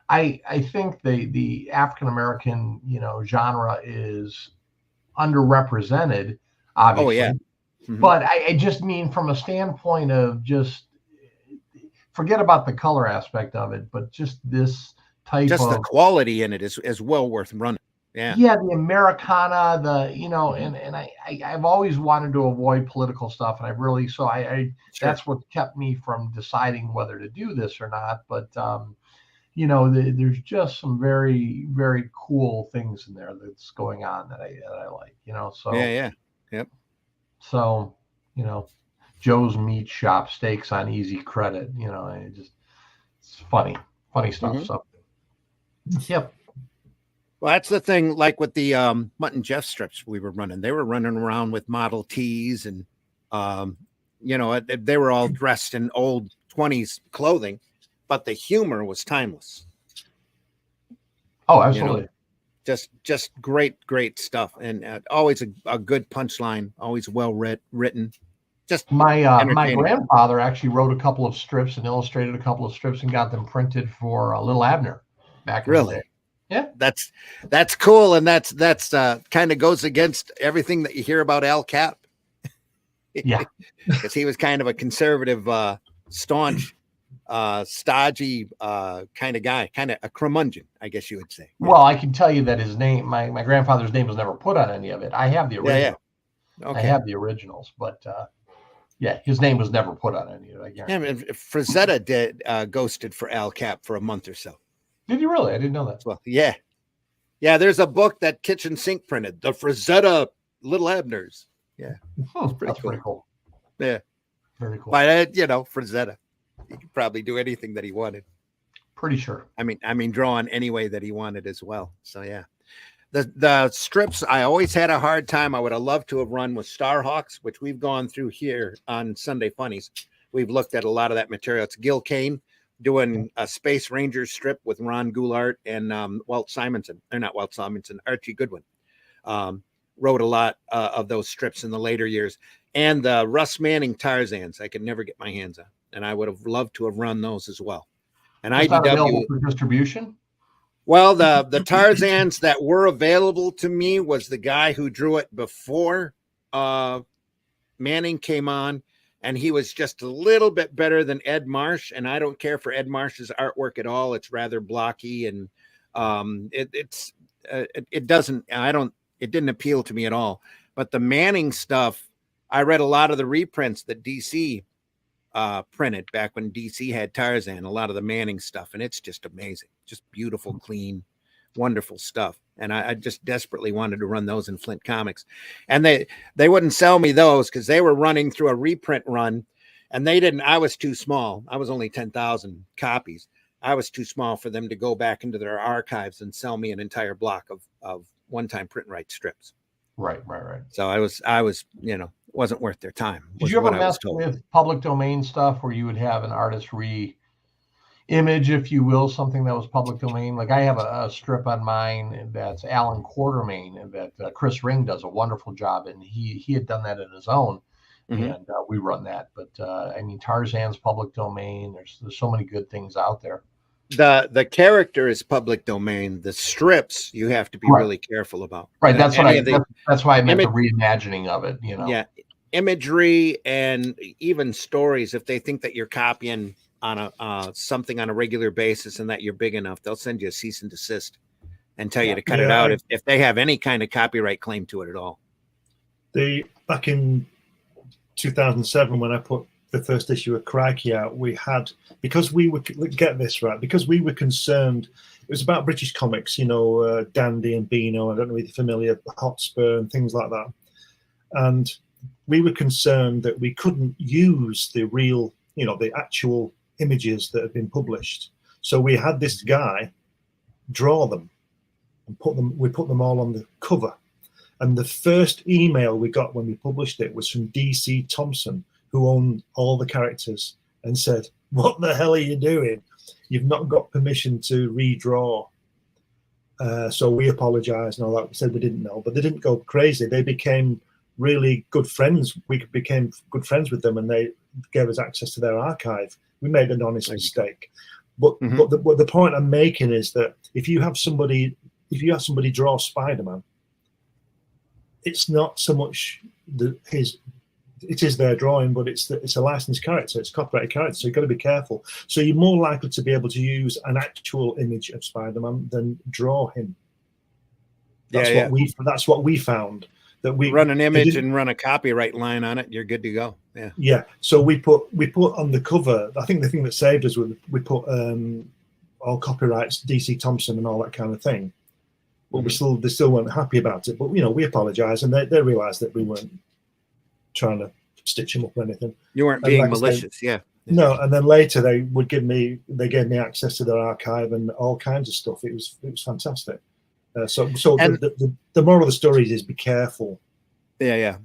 I think the African-American, genre is underrepresented, obviously. Oh, yeah. But I just mean from a standpoint of just forget about the color aspect of it, but just this type of the quality in it is well worth running. Yeah, the Americana, and I've always wanted to avoid political stuff, and that's what kept me from deciding whether to do this or not. But there's just some very, very cool things in there that's going on that I like. So yep. So, Joe's Meat Shop, steaks on easy credit. It's funny stuff. So, yep. Well, that's the thing. Like with the Mutt and Jeff strips we were running, they were running around with Model Ts, and they were all dressed in old 20s clothing, but the humor was timeless. Oh, absolutely. Just great stuff, and always a good punchline, always well written. Just my grandfather actually wrote a couple of strips and illustrated a couple of strips and got them printed for Little Abner back in the day. Yeah, that's cool, and that's kind of goes against everything that you hear about Al Cap. Yeah. Because he was kind of a conservative, staunch, stodgy kind of guy, kind of a curmudgeon, I guess you would say. Well, I can tell you that his name, my grandfather's name was never put on any of it. I have the original. Yeah. Okay. I have the originals, but yeah, his name was never put on any of it. I guarantee. Yeah, Frazetta did ghosted for Al Cap for a month or so. Did you really? I didn't know that. Well, yeah. Yeah, there's a book that Kitchen Sink printed, the Frazetta Little Abners. Yeah. That's pretty cool. Yeah. Very cool. But Frazetta, he could probably do anything that he wanted. Pretty sure. I mean, draw in any way that he wanted as well. So yeah. The strips I always had a hard time. I would have loved to have run with Starhawks, which we've gone through here on Sunday Funnies. We've looked at a lot of that material. It's Gil Kane doing a Space Rangers strip with Ron Goulart and Walt Simonson. They're not Walt Simonson, Archie Goodwin. Wrote a lot of those strips in the later years. And the Russ Manning Tarzans, I could never get my hands on. And I would have loved to have run those as well. And It's not available IDW for distribution. Well, the Tarzans that were available to me was the guy who drew it before Manning came on, and he was just a little bit better than Ed Marsh. And I don't care for Ed Marsh's artwork at all. It's rather blocky, and it didn't appeal to me at all. But the Manning stuff, I read a lot of the reprints that DC printed back when DC had Tarzan, a lot of the Manning stuff, and it's just amazing, just beautiful, clean, wonderful stuff. And I just desperately wanted to run those in Flint Comics, and they wouldn't sell me those because they were running through a reprint run, and they didn't. I was too small. I was only 10,000 copies. I was too small for them to go back into their archives and sell me an entire block of one-time print right strips. Right. So I was wasn't worth their time. Did you ever mess with public domain stuff where you would have an artist image, if you will, something that was public domain? Like I have a strip on mine that's Alan Quartermain that Chris Ring does a wonderful job, and he had done that in his own, and we run that. But I mean, Tarzan's public domain. There's so many good things out there. The character is public domain. The strips you have to be really careful about. Right. That's that's why I meant the reimagining of it. Yeah, imagery and even stories. If they think that you're copying on something on a regular basis and that you're big enough, they'll send you a cease and desist and tell you to cut it out if they have any kind of copyright claim to it at all. Back in 2007, when I put the first issue of Crikey out, we had, because we were, get this right, because we were concerned, it was about British comics, Dandy and Beano, I don't know if you're familiar, Hotspur and things like that. And we were concerned that we couldn't use the real, the actual images that had been published. So we had this guy draw them and we put them all on the cover. And the first email we got when we published it was from DC Thompson, who owned all the characters, and said, "What the hell are you doing? You've not got permission to redraw." So we apologized and all that. We said we didn't know, but they didn't go crazy. They became really good friends. We became good friends with them, and they gave us access to their archive. We made an honest mistake. But the point I'm making is that if you have somebody draw Spider-Man, it's not so much it is their drawing, but it's a licensed character, it's a copyrighted character, so you've got to be careful. So you're more likely to be able to use an actual image of Spider-Man than draw him. That's what we found. That we run an image and run a copyright line on it, you're good to go. Yeah. So we put on the cover, I think the thing that saved us was we put all copyrights, DC Thompson and all that kind of thing. But they still weren't happy about it. But we apologized, and they realized that we weren't trying to stitch him up or anything. You weren't being malicious, No, and then later they gave me access to their archive and all kinds of stuff. It was fantastic. So the moral of the story is be careful. Yeah.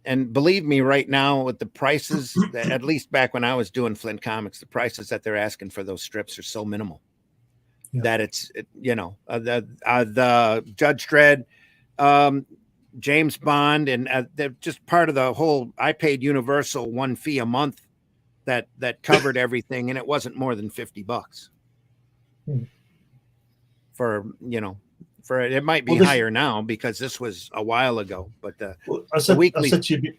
And believe me, right now with the prices, at least back when I was doing Flint Comics, the prices that they're asking for those strips are so minimal that the Judge Dredd, James Bond, and they're just part of the whole. I paid Universal one fee a month that covered everything, and it wasn't more than $50 for it might be higher now because this was a while ago. But I said to you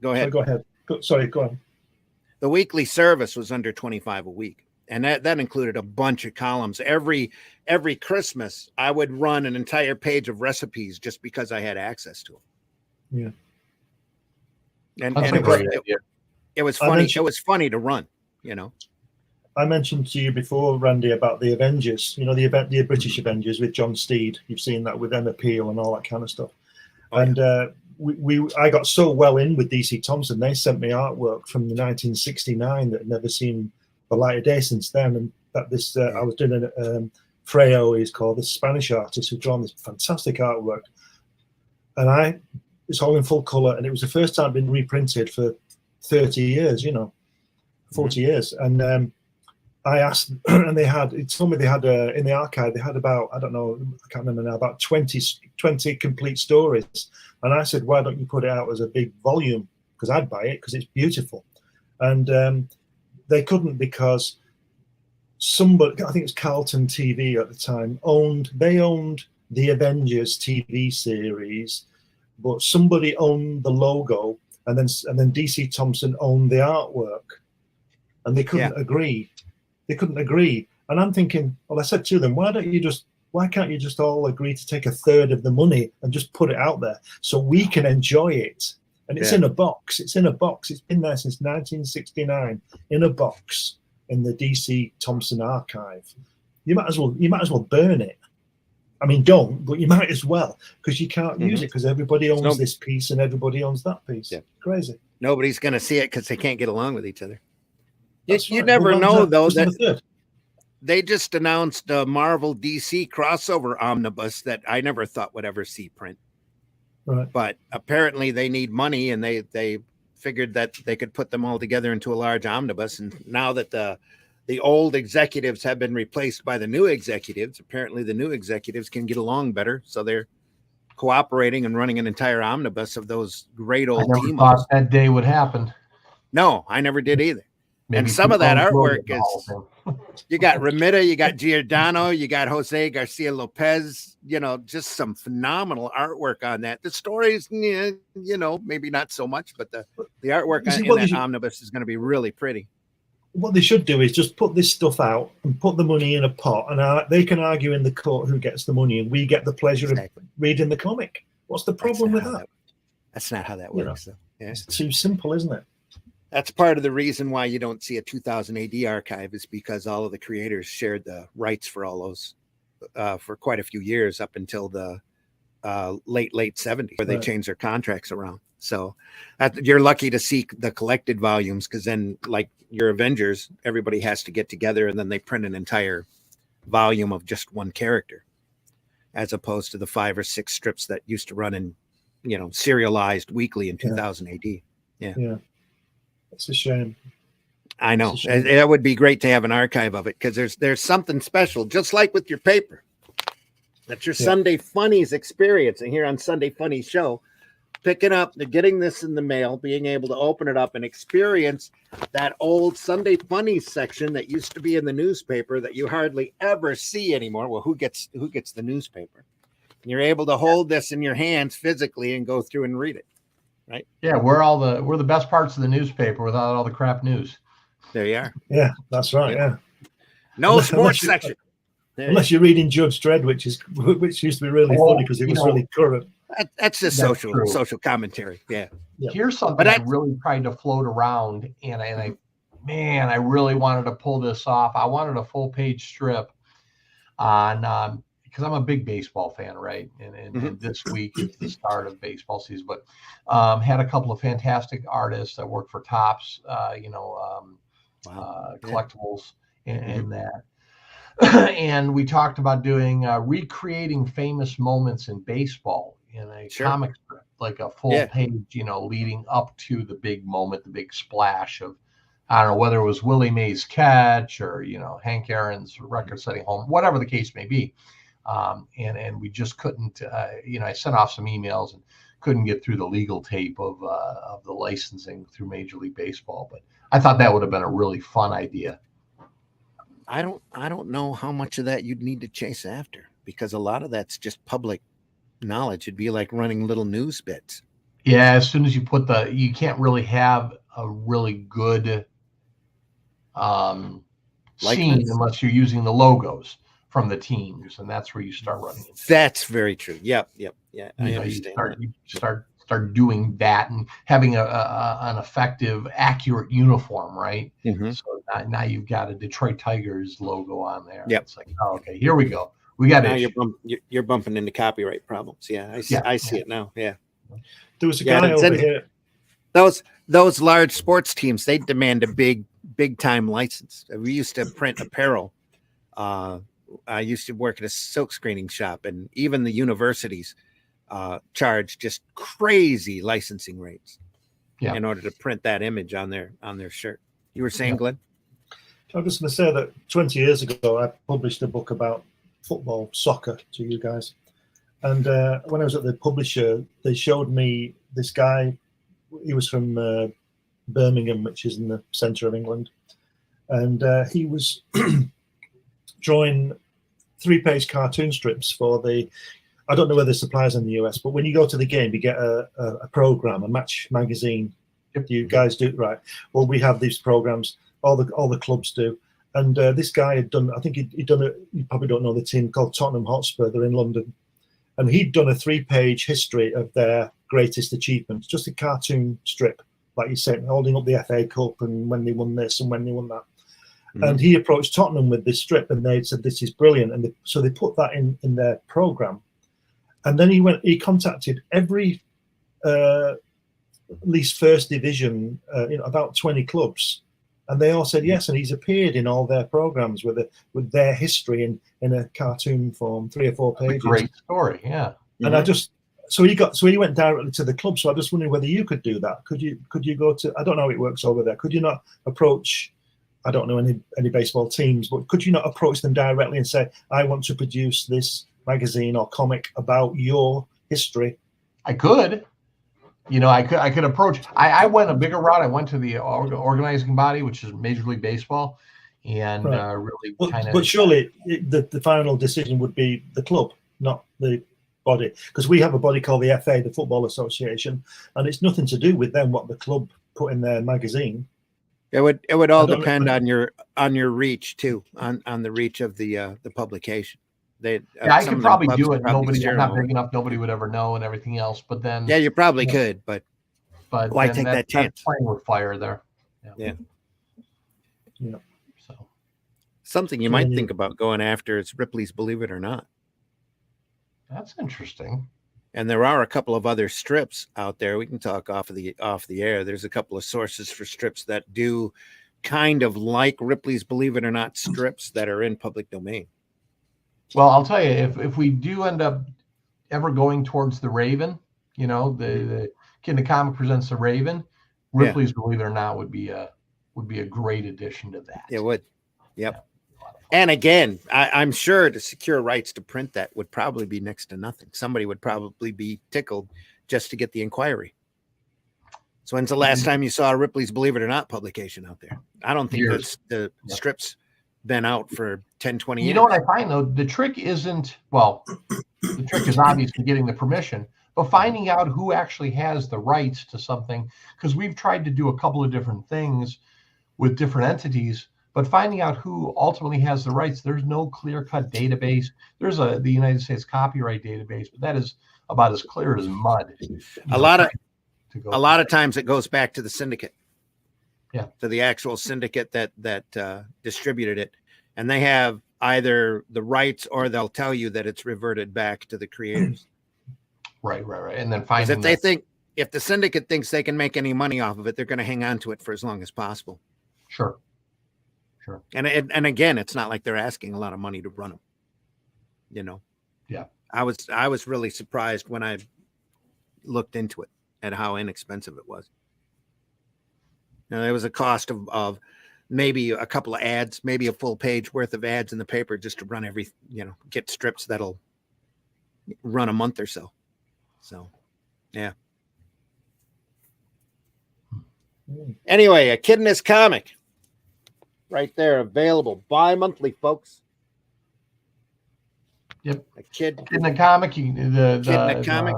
Go ahead. Go ahead. Sorry, go on. The weekly service was under 25 a week, and that included a bunch of columns. Every Christmas, I would run an entire page of recipes just because I had access to them. Yeah. And That's a it great idea. was funny. It was funny to run, you know. I mentioned to you before, Randy, about the Avengers. You know, the British Avengers with John Steed. You've seen that with Emma Peel and all that kind of stuff. Oh, and I got so well in with DC Thompson. They sent me artwork from the 1969 that had never seen the light of day since then. And that this I was doing Freo, he's called, this Spanish artist who's drawn this fantastic artwork, and it's all in full color, and it was the first time been reprinted for 30 years, 40 years. And I asked, and it told me they had in the archive, they had about, I don't know, I can't remember now, about 20 complete stories. And I said, why don't you put it out as a big volume? Because I'd buy it because it's beautiful. And they couldn't, because somebody, I think it's Carlton TV at the time, owned the Avengers TV series, but somebody owned the logo, and then DC Thompson owned the artwork, and they couldn't agree. They couldn't agree. And I'm thinking, well, I said to them, why can't you just all agree to take a third of the money and just put it out there so we can enjoy it? And it's in a box. It's in a box. It's been there since 1969 in a box in the DC Thompson archive. You might as well burn it. I mean, don't, but you might as well, because you can't use it because everybody owns this piece and everybody owns that piece. Yeah. Crazy. Nobody's going to see it because they can't get along with each other. You Right. never know, though, that they just announced a Marvel DC crossover omnibus that I never thought would ever see print. Right. But apparently they need money, and they figured that they could put them all together into a large omnibus. And now that the old executives have been replaced by the new executives, apparently the new executives can get along better. So they're cooperating and running an entire omnibus of those great old team-ups. I never thought that day would happen. No, I never did either. Maybe and some of that artwork is, you got Remita, you got Giordano, you got Jose Garcia Lopez, just some phenomenal artwork on that. The stories, maybe not so much, but the artwork in that omnibus is going to be really pretty. What they should do is just put this stuff out and put the money in a pot, and they can argue in the court who gets the money, and we get the pleasure of reading the comic. What's the problem with that? That's not how that works. Though. Yeah. It's too simple, isn't it? That's part of the reason why you don't see a 2000 AD archive, is because all of the creators shared the rights for all those for quite a few years up until the late 70s, where they changed their contracts around. So you're lucky to see the collected volumes, because then, like your Avengers, everybody has to get together and then they print an entire volume of just one character, as opposed to the 5 or 6 strips that used to run in, serialized weekly in 2000 AD. Yeah. It's a shame. I know. It would be great to have an archive of it, because there's something special, just like with your paper. That's your Sunday Funnies experience. And here on Sunday Funnies Show, picking up, getting this in the mail, being able to open it up and experience that old Sunday Funnies section that used to be in the newspaper that you hardly ever see anymore. Well, who gets the newspaper? And you're able to hold this in your hands physically and go through and read it. Right? Yeah, we're the best parts of the newspaper without all the crap news. There you are. Yeah, that's right. Yeah. No sports section. Unless you're reading Judge Dredd, which used to be really funny because it was really current. That's just social commentary. Yeah. Here's something I really tried to float around, and I really wanted to pull this off. I wanted a full page strip on because I'm a big baseball fan, right? And this week is the start of baseball season, but had a couple of fantastic artists that work for Topps, collectibles and that. And we talked about doing recreating famous moments in baseball in a comic strip, like a full page, leading up to the big moment, the big splash of, I don't know, whether it was Willie Mays' catch or, Hank Aaron's record-setting home, whatever the case may be. And we just couldn't, I sent off some emails and couldn't get through the legal tape of the licensing through Major League Baseball. But I thought that would have been a really fun idea. I don't know how much of that you'd need to chase after, because a lot of that's just public knowledge. It'd be like running little news bits. Yeah, as soon as you put you can't really have a really good scene Likeness? unless you're using the logos from the teams, and that's where you start running into. That's very true. Yep. Yeah, I You understand. you start doing that and having an effective, accurate uniform, right? Mhm. So now you've got a Detroit Tigers logo on there. Yep. It's like, oh, okay, here we go. We got Now it. you're bumping into copyright problems. Yeah, I see it now. Yeah. There was a guy over here. Those large sports teams, they demand a big time license. We used to print apparel. I used to work at a silk screening shop, and even the universities charge just crazy licensing rates in order to print that image on their shirt. You were saying, Glenn? I was just going to say that 20 years ago, I published a book about football, soccer to you guys. And when I was at the publisher, they showed me this guy. He was from Birmingham, which is in the centre of England. And he was drawing 3-page cartoon strips for I don't know whether suppliers in the US, but when you go to the game, you get a program, a match magazine. You guys do, right? Well, we have these programs. All the clubs do. And this guy had done, I think he'd done it. You probably don't know the team called Tottenham Hotspur. They're in London. And he'd done a 3-page history of their greatest achievements, just a cartoon strip, like you said, holding up the FA Cup and when they won this and when they won that. Mm-hmm. And he approached Tottenham with this strip, and they said, this is brilliant. And so they put that in their program. And then he contacted every at least first division, about 20 clubs. And they all said yes, and he's appeared in all their programs with their history in a cartoon form, 3 or 4 pages. Great story, yeah. And mm-hmm. he went directly to the club. So I just wondered whether you could do that. Could you go to? I don't know how it works over there. Could you not approach? I don't know any baseball teams, but could you not approach them directly and say, I want to produce this magazine or comic about your history? I could. I could approach. I went a bigger route. I went to the organizing body, which is Major League Baseball, and really kind of. But surely the final decision would be the club, not the body, because we have a body called the FA, the Football Association, and it's nothing to do with them what the club put in their magazine. It would all depend on your reach too, on the reach of the publication. I could probably do it. I'm not big enough. Nobody would ever know, and everything else. But then, you probably could. But why take that chance? That's playing with fire there. Yeah. So something you might think about going after is Ripley's Believe It or Not. That's interesting. And there are a couple of other strips out there. We can talk off the air. There's a couple of sources for strips that do kind of like Ripley's Believe It or Not strips that are in public domain. Well, I'll tell you, if we do end up ever going towards the Raven, the Kid in the Comic presents the Raven, Ripley's Believe It or Not would be a great addition to that. It would. Yep. And again, I'm sure to secure rights to print that would probably be next to nothing. Somebody would probably be tickled just to get the inquiry. So when's the last time you saw a Ripley's Believe It or Not publication out there? I don't think the strips been out for 10, 20 years. You know what I find, though? The trick isn't, the trick is obviously getting the permission, but finding out who actually has the rights to something, because we've tried to do a couple of different things with different entities, but finding out who ultimately has the rights, there's no clear-cut database. There's the United States copyright database, but that is about as clear as mud. A lot of times it goes back to the syndicate. Yeah, to the actual syndicate that distributed it, and they have either the rights or they'll tell you that it's reverted back to the creators. Right. And then finding if the syndicate thinks they can make any money off of it, they're going to hang on to it for as long as possible. Sure. And again, it's not like they're asking a lot of money to run them. Yeah. I was really surprised when I looked into it at how inexpensive it was. Now, there was a cost of maybe a couple of ads, maybe a full page worth of ads in the paper just to run get strips that'll run a month or so. So, yeah. Anyway, a Kid in His Comic. Right there, available bi-monthly, folks. Yep. A Kid in the Comic. Kid in the Comic.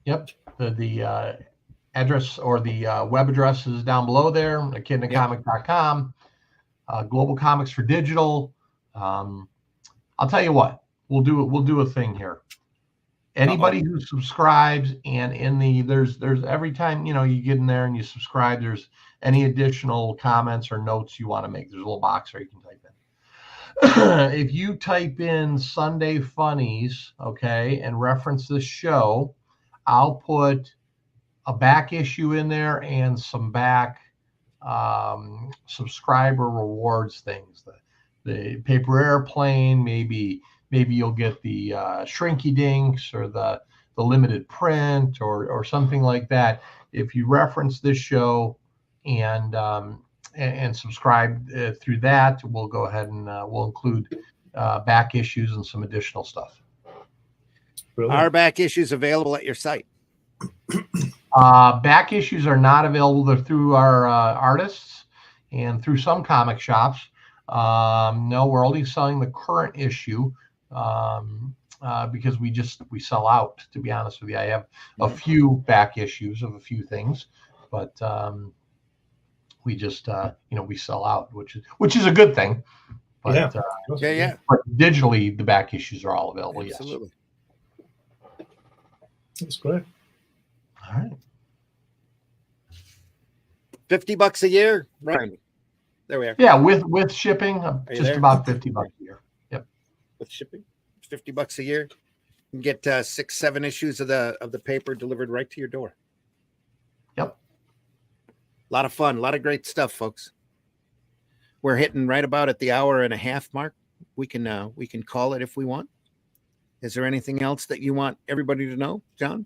Yep. The address or the web address is down below there, akidnacomic.com, Global Comics for Digital. I'll tell you what, we'll do a thing here. Anybody who subscribes, and there's every time you get in there and you subscribe, there's any additional comments or notes you want to make, there's a little box there you can type in. If you type in Sunday Funnies, okay, and reference this show, I'll put a back issue in there and some back subscriber rewards things. The paper airplane, maybe you'll get the Shrinky Dinks or the limited print or something like that. If you reference this show and subscribe through that, we'll go ahead and we'll include back issues and some additional stuff. Brilliant. Are back issues available at your site? Back issues are not available. They're through our artists and through some comic shops. No, we're only selling the current issue because we sell out, to be honest with you. I have a few back issues of a few things, but we just we sell out, which is a good thing. But, yeah. But digitally, the back issues are all available. Absolutely. Yes. That's great. All right. $50 a year, right? There we are. Yeah, with shipping, just about $50 a year. Yep. With shipping, $50 a year. You can get 6-7 issues of the paper delivered right to your door. Yep. A lot of fun, a lot of great stuff, folks. We're hitting right about at the hour and a half mark. We can call it if we want. Is there anything else that you want everybody to know, John?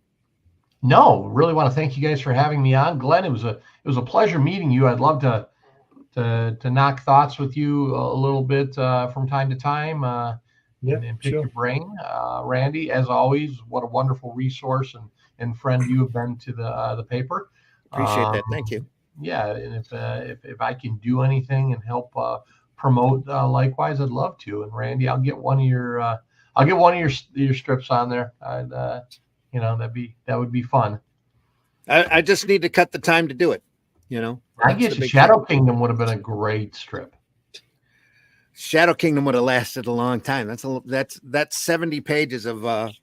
No, really want to thank you guys for having me on, Glenn. It was a pleasure meeting you. I'd love to knock thoughts with you a little bit from time to time and pick your brain. Randy, as always, what a wonderful resource and friend you have been to the paper. Appreciate that. Thank you. Yeah, and if I can do anything and help promote likewise, I'd love to. And Randy, I'll get one of your strips on there. That would be fun. I just need to cut the time to do it. I guess Shadow Kingdom would have been a great strip. Shadow Kingdom would have lasted a long time. That's 70 pages of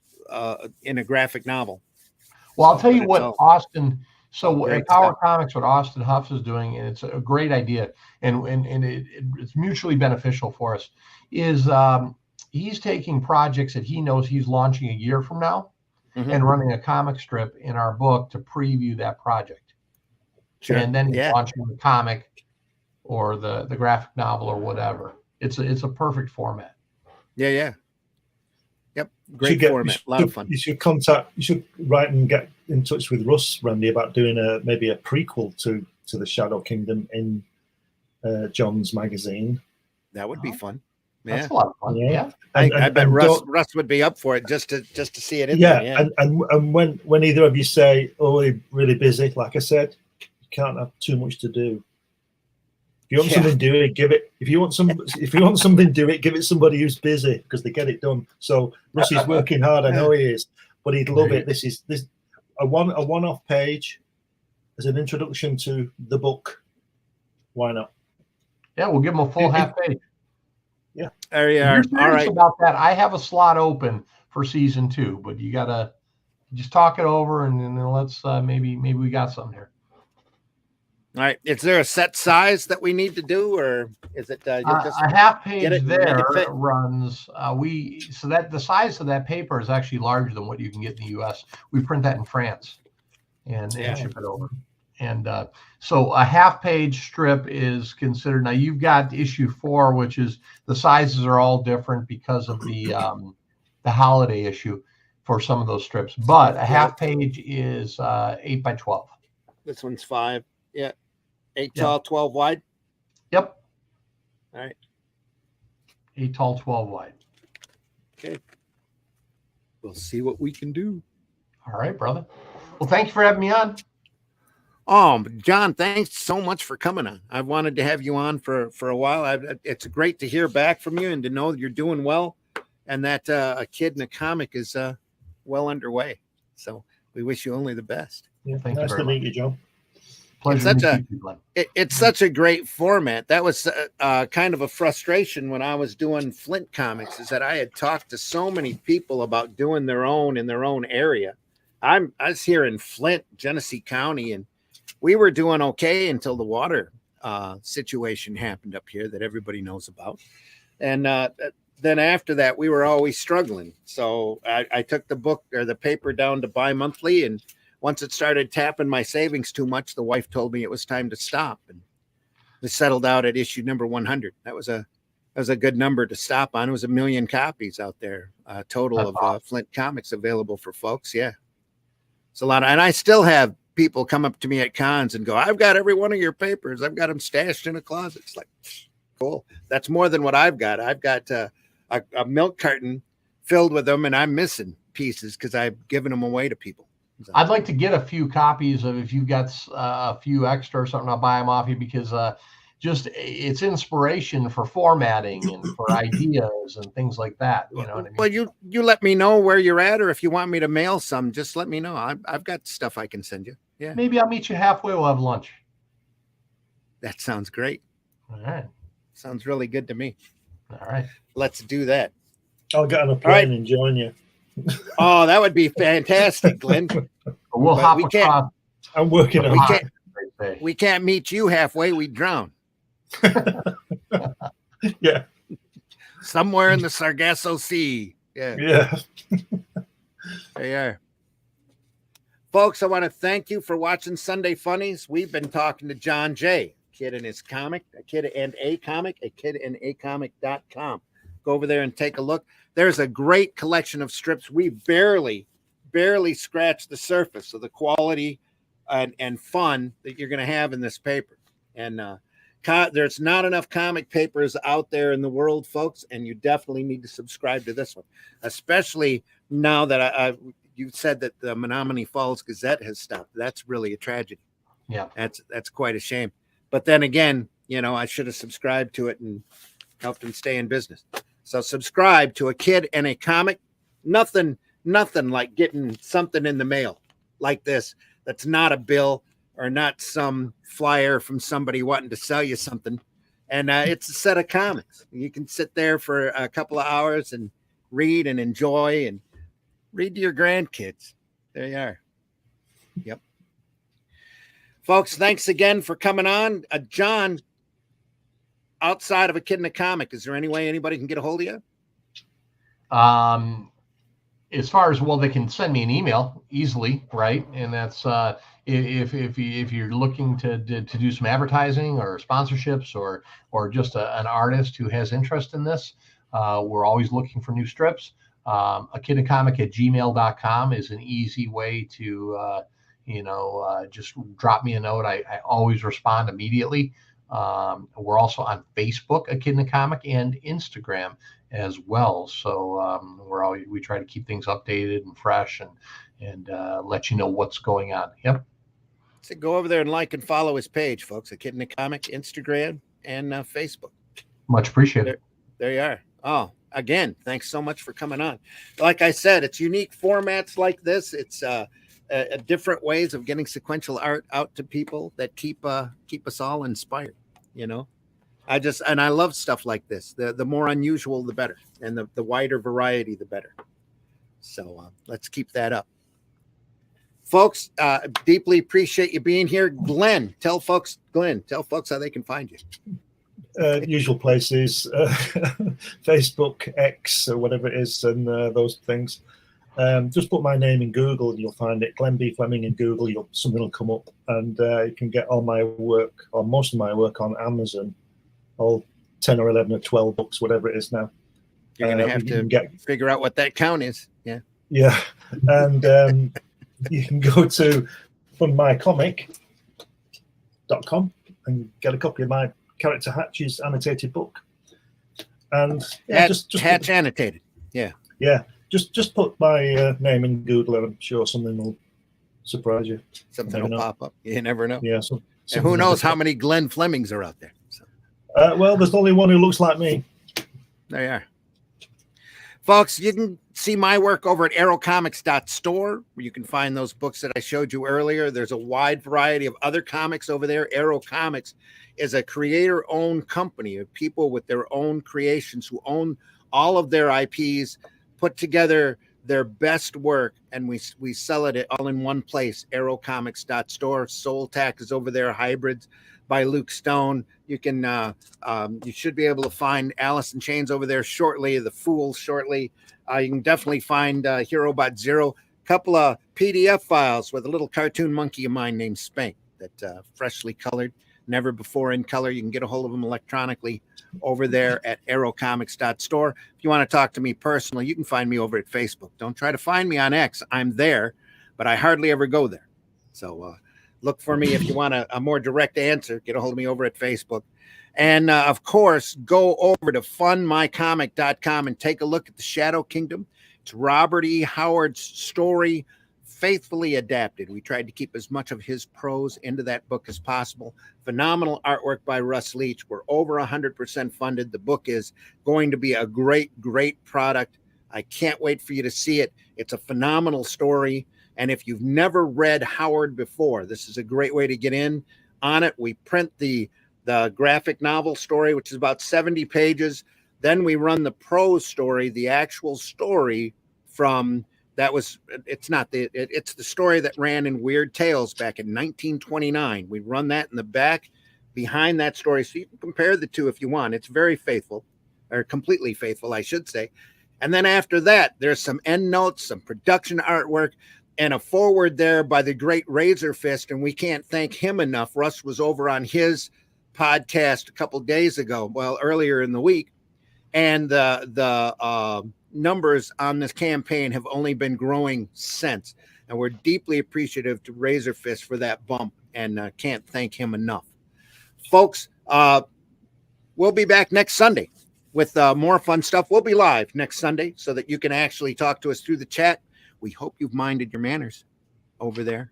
in a graphic novel. Well, I'll tell you what, Austin. So at Power Comics, what Austin Huff is doing, and it's a great idea, and it's mutually beneficial for us, is he's taking projects that he knows he's launching a year from now, and running a comic strip in our book to preview that project. Sure. And then he's launching the comic or the graphic novel or whatever. It's a perfect format. Yeah. Yep. Great format. A lot of fun. You should write and get in touch with Russ, Randy, about doing maybe a prequel to the Shadow Kingdom in John's magazine. That would be fun. Yeah. That's a lot of fun. Yeah. I bet Russ would be up for it just to see it in there. Yeah. And when either of you say, "Oh, we're really busy," like I said, you can't have too much to do. If you want something, do it. Give it. If you want something, do it. Give it somebody who's busy because they get it done. So Russ is working hard. I know he is, but he'd love it. This is a one-off page as an introduction to the book. Why not? Yeah, we'll give him a full half page. Yeah. There you are. All right. About that, I have a slot open for season 2, but you gotta just talk it over and then let's maybe we got something here. All right. Is there a set size that we need to do, or is it just a half page there runs? So that the size of that paper is actually larger than what you can get in the U.S. We print that in France and ship it over. And so a half page strip is considered. Now you've got issue 4, which is the sizes are all different because of the holiday issue for some of those strips. But a half page is 8 by 12. This one's 5. Yeah. 8 tall, 12 wide. Yep. All right. 8 tall, 12 wide. Okay. We'll see what we can do. All right, brother. Well, thank you for having me on. John, thanks so much for coming on. I've wanted to have you on for a while. It's great to hear back from you and to know that you're doing well and that a kid in a comic is well underway. So We wish you only the best. Yeah, Thank you nice very to meet you, John. Pleasure It's to such meet you, Glenn. It's such a great format. That was kind of a frustration when I was doing Flint comics, is that I had talked to so many people about doing their own in their own area. I was here in Flint, Genesee County, and we were doing okay until the water situation happened up here that everybody knows about. And then after that, we were always struggling. So I took the book or the paper down to bi-monthly, and once it started tapping my savings too much, the wife told me it was time to stop, and we settled out at issue number 100. That was a good number to stop on. It was 1 million copies out there, total That's of awesome. Flint comics available for folks. Yeah, it's a lot, and I still have people come up to me at cons and go, "I've got every one of your papers. I've got them stashed in a closet." It's like, cool. That's more than what I've got. I've got a milk carton filled with them, and I'm missing pieces because I've given them away to people. I'd like to get a few copies of, if you've got a few extra or something, I'll buy them off you, because just it's inspiration for formatting and for ideas and things like that. You know what I mean? Well, you let me know where you're at, or if you want me to mail some, just let me know. I've got stuff I can send you. Yeah, Maybe I'll meet you halfway. We'll have lunch. that sounds great. All right. Sounds really good to me. All right. Let's do that. I'll get on a plane and join you. Oh, that would be fantastic, Glenn. We'll But hop we can't- across. I'm working on We it. can't. We can't meet you halfway. We drown Yeah, somewhere in the Sargasso Sea. Yeah. yeah. There you are. Folks, I want to thank you for watching Sunday Funnies. We've been talking to John J., Kid and His Comic, a Kid and a Comic, a kidandAcomic.com. Go over there and take a look. There's a great collection of strips. We barely scratched the surface of the quality and fun that you're going to have in this paper. And there's not enough comic papers out there in the world, folks, and you definitely need to subscribe to this one, especially now that you said that the Menominee Falls Gazette has stopped. That's really a tragedy. Yeah. That's quite a shame. But then again, I should have subscribed to it and helped him stay in business. So subscribe to A Kid and a Comic. Nothing like getting something in the mail like this. That's not a bill or not some flyer from somebody wanting to sell you something. And it's a set of comics. You can sit there for a couple of hours and read and enjoy and read to your grandkids. There you are. Yep. Folks, thanks again for coming on. John, outside of A Kid and a Comic, is there any way anybody can get a hold of you? As far as, well, they can send me an email easily, right? And that's if you're looking to do some advertising or sponsorships or just an artist who has interest in this, we're always looking for new strips. akidandcomic@gmail.com is an easy way to just drop me a note. I always respond immediately. We're also on Facebook, A Kid and a Comic, and Instagram as well. So we try to keep things updated and fresh and let you know what's going on. Yep. So go over there and like and follow his page, folks. A Kid and a Comic, Instagram and Facebook. Much appreciated. There you are. Oh, again, thanks so much for coming on. Like I said, it's unique formats like this. It's different ways of getting sequential art out to people that keep us all inspired. I love stuff like this. The more unusual, the better, and the wider variety, the better. So let's keep that up, folks. Deeply appreciate you being here. Glenn, tell folks how they can find you. Usual places, Facebook, X, or whatever it is, and those things. Just put my name in Google and you'll find it. Glenn B. Fleming in Google, something will come up, and you can get all my work, or most of my work, on Amazon. All 10 or 11 or 12 books, whatever it is now. You're going to have to figure out what that count is. Yeah. Yeah. And you can go to fundmycomic.com and get a copy of my Character Hatch's annotated book. And just Hatch annotated. Yeah. Yeah. Just put my name in Google and I'm sure something will surprise you. Something will pop up. You never know. Yeah. And who knows how many Glenn Flemings are out there. So. Well, there's only one who looks like me. There you are. Folks, you can see my work over at arrowcomics.store, where you can find those books that I showed you earlier. There's a wide variety of other comics over there. Arrow Comics is a creator-owned company of people with their own creations who own all of their IPs, put together their best work, and we sell it all in one place, arrowcomics.store. Soul Tack is over there, Hybrids by Luke Stone. You can you should be able to find Alice in Chains over there shortly, The Fool shortly. You can definitely find HeroBot Zero, a couple of PDF files with a little cartoon monkey of mine named Spank that freshly colored, never before in color. You can get a hold of them electronically over there at arrowcomics.store. If you want to talk to me personally, you can find me over at Facebook. Don't try to find me on X. I'm there, but I hardly ever go there. So look for me if you want a more direct answer. Get a hold of me over at Facebook. And, of course, go over to funmycomic.com and take a look at the Shadow Kingdom. It's Robert E. Howard's story, faithfully adapted. We tried to keep as much of his prose into that book as possible. Phenomenal artwork by Russ Leach. We're over 100% funded. The book is going to be a great, great product. I can't wait for you to see it. It's a phenomenal story. And if you've never read Howard before, this is a great way to get in on it. We print the graphic novel story, which is about 70 pages. Then we run the prose story, the actual story from it's the story that ran in Weird Tales back in 1929. We run that in the back behind that story. So you can compare the two if you want. It's very faithful, or completely faithful, I should say. And then after that, there's some end notes, some production artwork, and a forward there by the great Razor Fist. And we can't thank him enough. Russ was over on his podcast a couple days ago, earlier in the week. And the numbers on this campaign have only been growing since. And we're deeply appreciative to Razor Fist for that bump, and can't thank him enough. Folks, we'll be back next Sunday with more fun stuff. We'll be live next Sunday so that you can actually talk to us through the chat. We hope you've minded your manners over there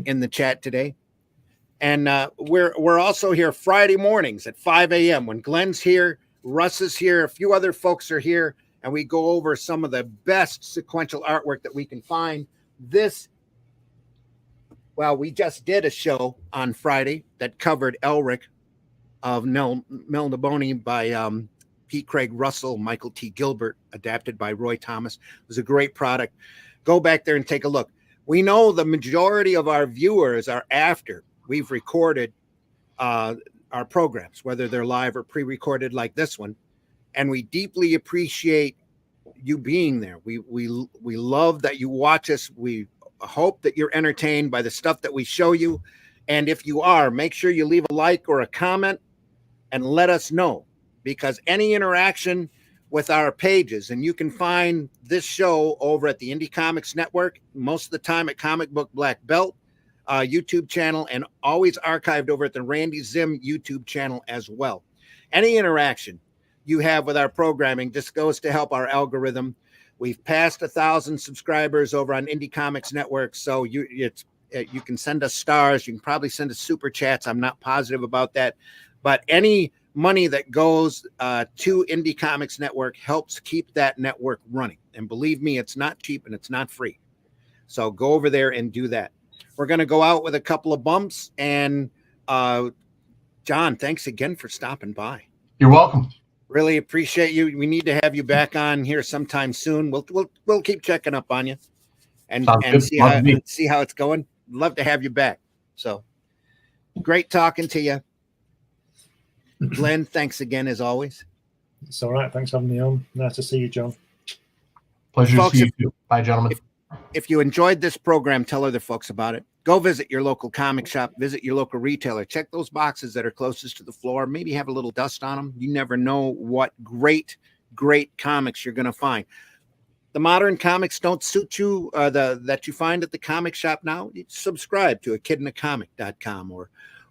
in the chat today. And we're also here Friday mornings at 5 a.m. when Glenn's here, Russ is here, a few other folks are here, and we go over some of the best sequential artwork that we can find. We just did a show on Friday that covered Elric of Melnibone by Pete Craig Russell, Michael T. Gilbert, adapted by Roy Thomas. It was a great product. Go back there and take a look. We know the majority of our viewers are after we've recorded our programs, whether they're live or pre-recorded like this one. And we deeply appreciate you being there. We love that you watch us. We hope that you're entertained by the stuff that we show you. And if you are, make sure you leave a like or a comment and let us know, because any interaction with our pages, and you can find this show over at the Indie Comics Network, most of the time at Comic Book Black Belt YouTube channel, and always archived over at the Randy Zim YouTube channel as well. Any interaction you have with our programming just goes to help our algorithm. We've passed 1,000 subscribers over on Indie Comics Network, so you can send us stars. You can probably send us super chats. I'm not positive about that, but any money that goes to Indie Comics Network helps keep that network running. And believe me, it's not cheap and it's not free. So go over there and do that. We're going to go out with a couple of bumps. And John, thanks again for stopping by. You're welcome. Really appreciate you. We need to have you back on here sometime soon. We'll keep checking up on you and see how it's going. Love to have you back. So great talking to you. Glenn, thanks again as always. It's all right. Thanks for having me on. Nice to see you, John. Pleasure to see you too. Bye, gentlemen. If you enjoyed this program, tell other folks about it. Go visit your local comic shop, visit your local retailer, check those boxes that are closest to the floor, maybe have a little dust on them. You never know what great comics you're going to find. The modern comics don't suit you, that you find at the comic shop now. You subscribe to akidinacomic.com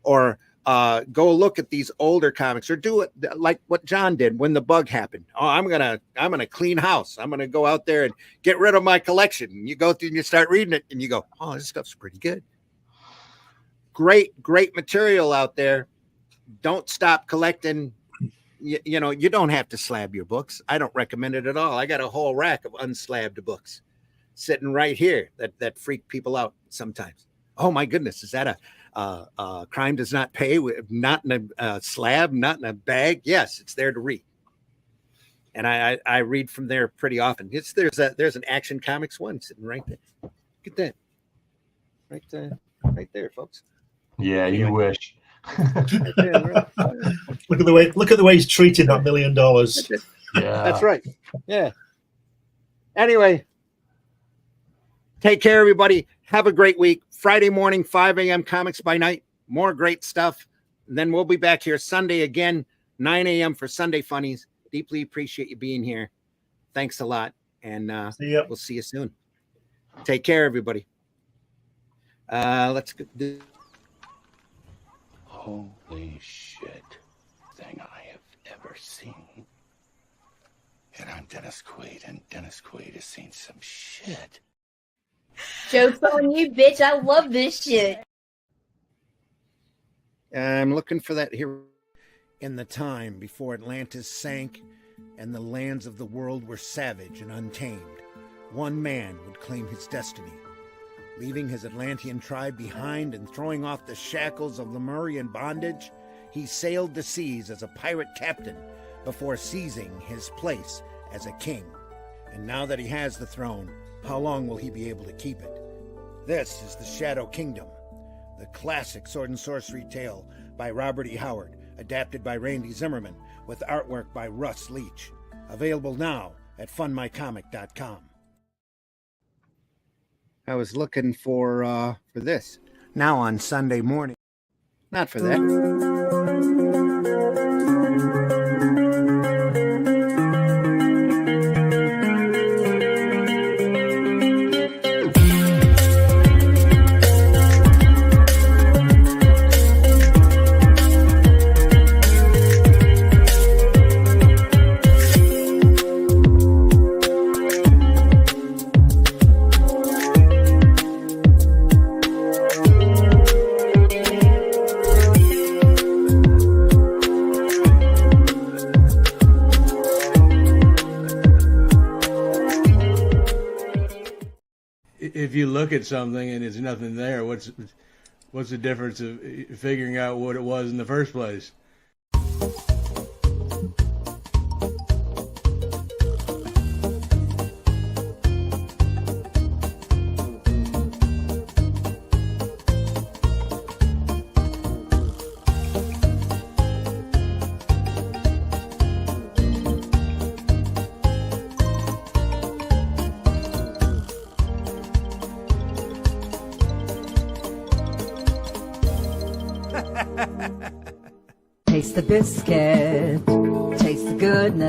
or go look at these older comics, or do it like what John did when the bug happened. Oh, I'm gonna clean house. I'm gonna go out there and get rid of my collection. And you go through and you start reading it, and you go, oh, this stuff's pretty good. Great material out there. Don't stop collecting. you know, you don't have to slab your books. I don't recommend it at all. I got a whole rack of unslabbed books sitting right here that freak people out sometimes. Oh my goodness, is that a Crime Does Not Pay? Not in a slab, not in a bag. Yes, it's there to read. And I read from there pretty often. There's an Action Comics one sitting right there. Look at that, right there, folks. Yeah, you wish. Look at the way he's treating that $1 million. Yeah, that's right. Yeah. Anyway, take care, everybody. Have a great week. Friday morning, 5 a.m. Comics by Night. More great stuff. And then we'll be back here Sunday again, 9 a.m. for Sunday Funnies. Deeply appreciate you being here. Thanks a lot. And we'll see you soon. Take care, everybody. Let's go. Holy shit. Thing I have ever seen. And I'm Dennis Quaid, and Dennis Quaid has seen some shit. Joke's on you, bitch. I love this shit. I'm looking for that here. In the time before Atlantis sank and the lands of the world were savage and untamed, one man would claim his destiny. Leaving his Atlantean tribe behind and throwing off the shackles of Lemurian bondage, he sailed the seas as a pirate captain before seizing his place as a king. And now that he has the throne, how long will he be able to keep it? This is the Shadow Kingdom, the classic sword and sorcery tale by Robert E. Howard, adapted by Randy Zimmerman, with artwork by Russ Leach. Available now at funmycomic.com. I was looking for this. Now on Sunday morning. Not for that. If you look at something and there's nothing there, what's the difference of figuring out what it was in the first place? Taste the biscuit, taste the goodness.